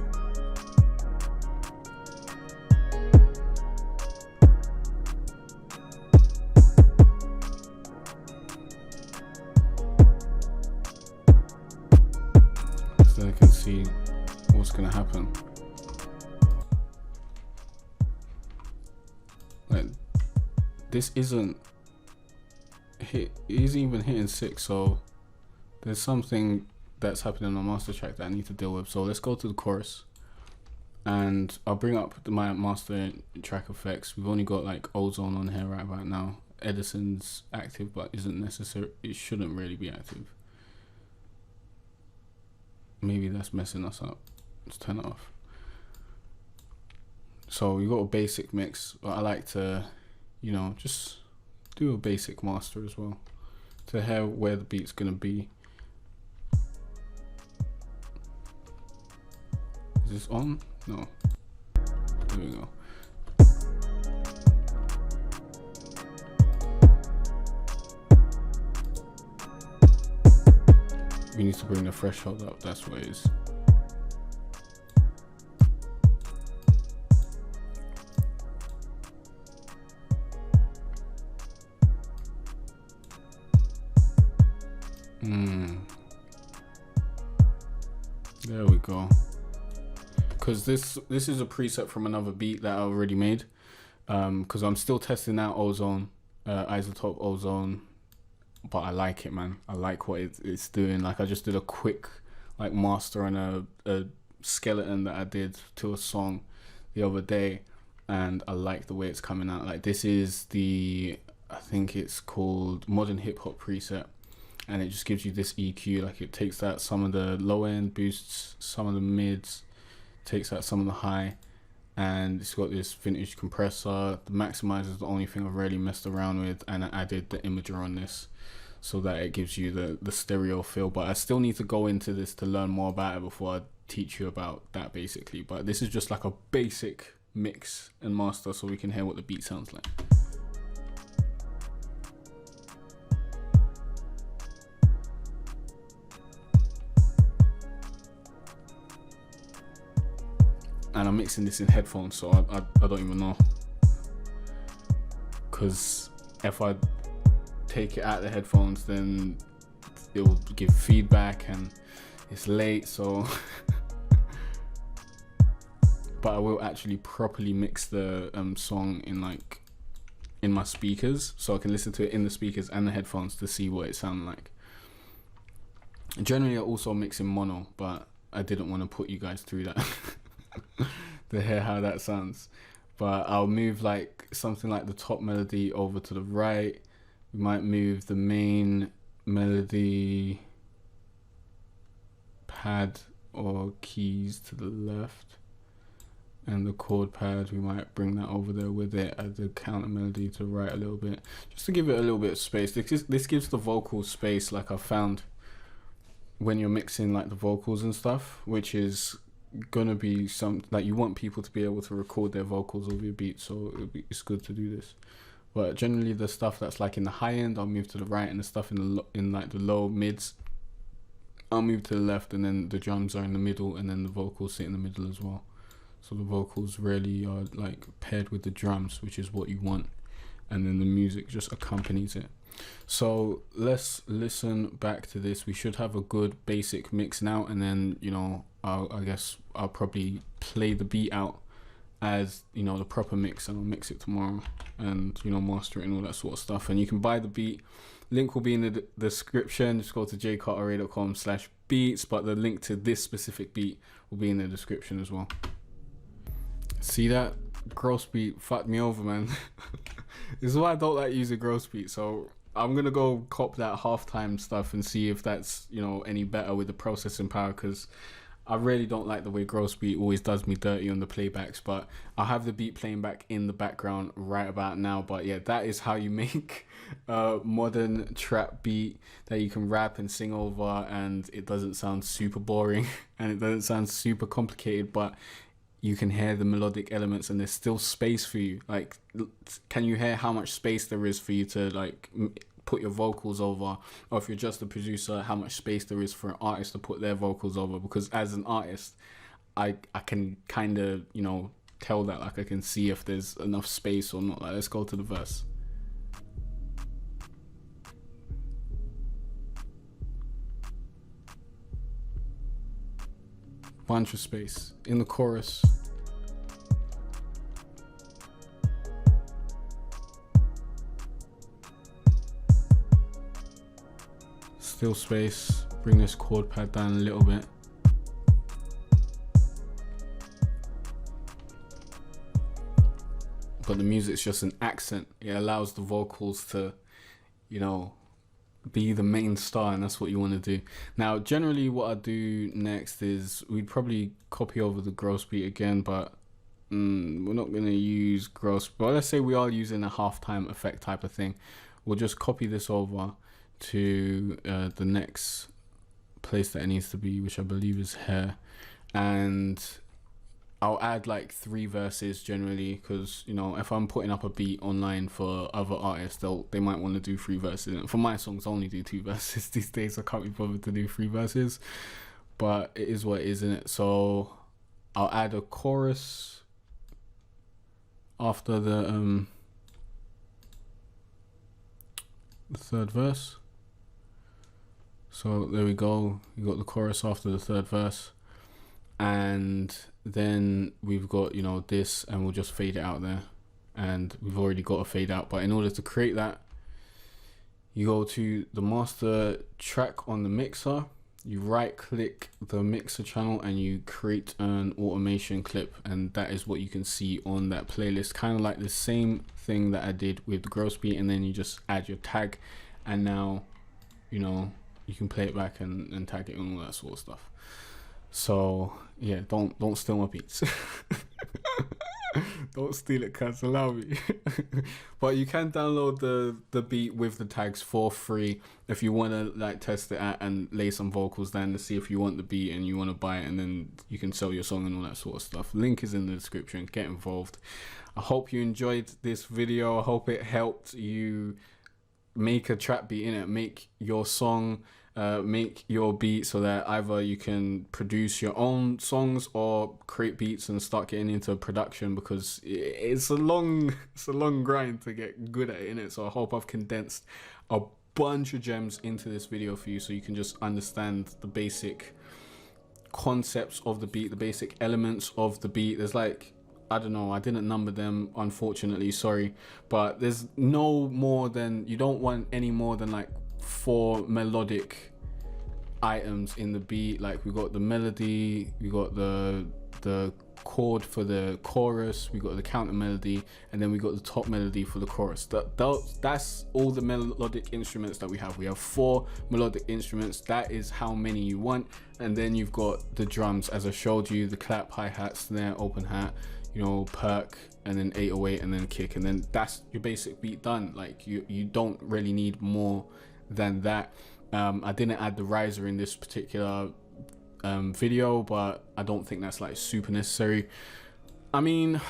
So I can see what's gonna happen. Like this isn't even hitting 6, so there's something that's happening on the master track that I need to deal with. So let's go to the chorus, and I'll bring up my master track effects. We've only got like Ozone on here right about now. Edison's active, but isn't necessary. It shouldn't really be active. Maybe that's messing us up. Let's turn it off. So we got a basic mix, but I like to, you know, just do a basic master as well to hear where the beat's gonna be. Is this on? No. There we go. We need to bring the threshold up, that's what it is. There we go. Because this is a preset from another beat that I already made. Because I'm still testing out Ozone, Isotope Ozone, but I like it, man. I like what it's doing. Like I just did a quick like master on a skeleton that I did to a song the other day, and I like the way it's coming out. Like this is the, I think it's called Modern Hip Hop preset. And it just gives you this EQ, like it takes out some of the low end, boosts some of the mids, takes out some of the high, and it's got this vintage compressor. The maximizer is the only thing I've really messed around with, and I added the imager on this so that it gives you the stereo feel. But I still need to go into this to learn more about it before I teach you about that basically. But this is just like a basic mix and master so we can hear what the beat sounds like. And I'm mixing this in headphones, so I don't even know, because if I take it out of the headphones then it will give feedback and it's late, so but I will actually properly mix the song in my speakers, so I can listen to it in the speakers and the headphones to see what it sounds like. Generally I also mix in mono, but I didn't want to put you guys through that. to hear how that sounds. But I'll move like something like the top melody over to the right. We might move the main melody pad or keys to the left, and the chord pad, we might bring that over there with it, add the counter melody to the right a little bit, just to give it a little bit of space. This gives the vocal space, like I found when you're mixing like the vocals and stuff, which is gonna be some, like, you want people to be able to record their vocals over your beat, so it's good to do this. But generally the stuff that's like in the high end, I'll move to the right, and the stuff in like the low mids, I'll move to the left, and then the drums are in the middle, and then the vocals sit in the middle as well. So the vocals really are like paired with the drums, which is what you want, and then the music just accompanies it. So let's listen back to this. We should have a good basic mix now, and then, you know, I guess I'll probably play the beat out as, you know, the proper mix, and I'll mix it tomorrow and, you know, master it and all that sort of stuff. And you can buy the beat. Link will be in the description. Just go to jcartera.com/beats, but the link to this specific beat will be in the description as well. See that? Gross beat fucked me over, man. This is why I don't like using gross beat. So I'm gonna go cop that halftime stuff and see if that's, you know, any better with the processing power, because I really don't like the way gross beat always does me dirty on the playbacks. But I'll have the beat playing back in the background right about now. But yeah, that is how you make a modern trap beat that you can rap and sing over, and it doesn't sound super boring and it doesn't sound super complicated, but you can hear the melodic elements, and there's still space for you. Like, can you hear how much space there is for you to like put your vocals over? Or if you're just a producer, how much space there is for an artist to put their vocals over? Because as an artist, I can kind of, you know, tell that. Like, I can see if there's enough space or not. Like, let's go to the verse. Bunch of space in the chorus. Still space. Bring this chord pad down a little bit. But the music's just an accent. It allows the vocals to, you know, be the main star, and that's what you want to do. Now, generally what I do next is we'd probably copy over the gross beat again, but we're not going to use gross. But let's say we are using a halftime effect type of thing. We'll just copy this over to the next place that it needs to be, which I believe is here, and I'll add like 3 verses generally, because, you know, if I'm putting up a beat online for other artists, they might want to do 3 verses. And for my songs, I only do 2 verses these days. I can't be bothered to do 3 verses, but it is what it is, isn't it? So I'll add a chorus after the 3rd verse. So there we go. You got the chorus after the 3rd verse. And then we've got, you know, this, and we'll just fade it out there, and we've already got a fade out. But in order to create that, you go to the master track on the mixer, you right click the mixer channel, and you create an automation clip, and that is what you can see on that playlist. Kind of like the same thing that I did with the gross beat, and then you just add your tag, and now, you know, you can play it back and tag it and all that sort of stuff. So yeah, don't steal my beats. Don't steal it, cuz, allow me. But you can download the beat with the tags for free if you want to like test it out and lay some vocals down to see if you want the beat and you want to buy it, and then you can sell your song and all that sort of stuff. Link is in the description. Get involved. I hope you enjoyed this video. I hope it helped you make a trap beat in it, make your song, make your beat, so that either you can produce your own songs or create beats and start getting into production, because it's a long grind to get good at it, innit? So I hope I've condensed a bunch of gems into this video for you, so you can just understand the basic concepts of the beat, the basic elements of the beat. There's like, I don't know, I didn't number them, unfortunately, sorry, but there's no more than, you don't want any more than like 4 melodic items in the beat. Like, we got the melody, we got the chord for the chorus, we got the counter melody, and then we got the top melody for the chorus. That's all the melodic instruments that we have. We have 4 melodic instruments. That is how many you want. And then you've got the drums, as I showed you, the clap, hi-hat, snare, open hat, you know, perk, and then 808, and then kick, and then that's your basic beat done. Like you don't really need more than that. I didn't add the riser in this particular video, but I don't think that's like super necessary. I mean,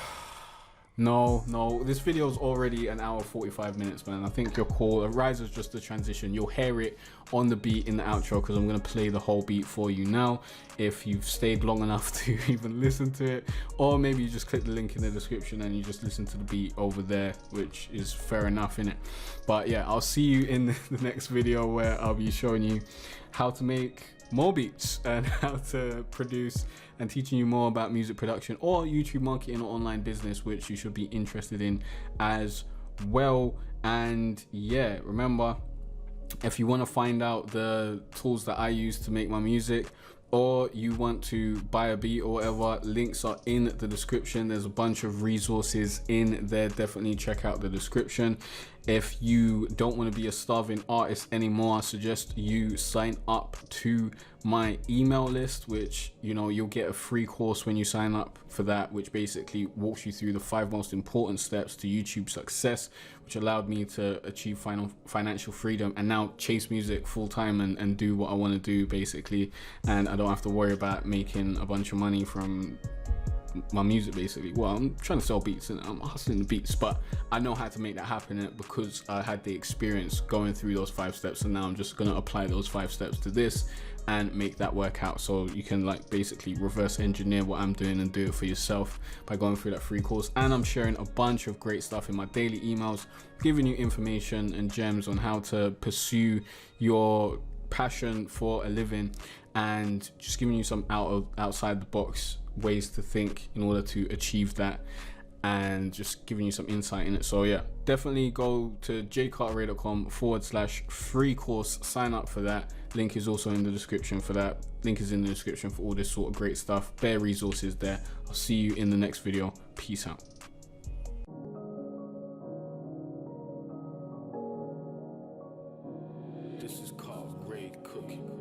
no, this video is already an hour 45 minutes, man. I think you're cool. A riser is just the transition. You'll hear it on the beat in the outro, because I'm going to play the whole beat for you now if you've stayed long enough to even listen to it, or maybe you just click the link in the description and you just listen to the beat over there, which is fair enough, innit? But yeah, I'll see you in the next video, where I'll be showing you how to make more beats and how to produce, and teaching you more about music production or YouTube marketing or online business, which you should be interested in as well. And yeah, remember, if you want to find out the tools that I use to make my music, or you want to buy a beat or whatever, links are in the description. There's a bunch of resources in there. Definitely check out the description. If you don't want to be a starving artist anymore, I suggest you sign up to my email list, which, you know, you'll get a free course when you sign up for that, which basically walks you through the 5 most important steps to YouTube success, which allowed me to achieve financial freedom and now chase music full time and do what I want to do, basically. And I don't have to worry about making a bunch of money from my music, basically. Well, I'm trying to sell beats and I'm hustling the beats, but I know how to make that happen because I had the experience going through those 5 steps, and now I'm just going to apply those 5 steps to this and make that work out. So you can like basically reverse engineer what I'm doing and do it for yourself by going through that free course. And I'm sharing a bunch of great stuff in my daily emails, giving you information and gems on how to pursue your passion for a living, and just giving you some outside the box ways to think in order to achieve that, and just giving you some insight in it. So yeah, definitely go to jcarteray.com/free course, sign up for that. Link is also in the description for that. Link is in the description for all this sort of great stuff. Bare resources there. I'll see you in the next video. Peace out. This is called great cooking.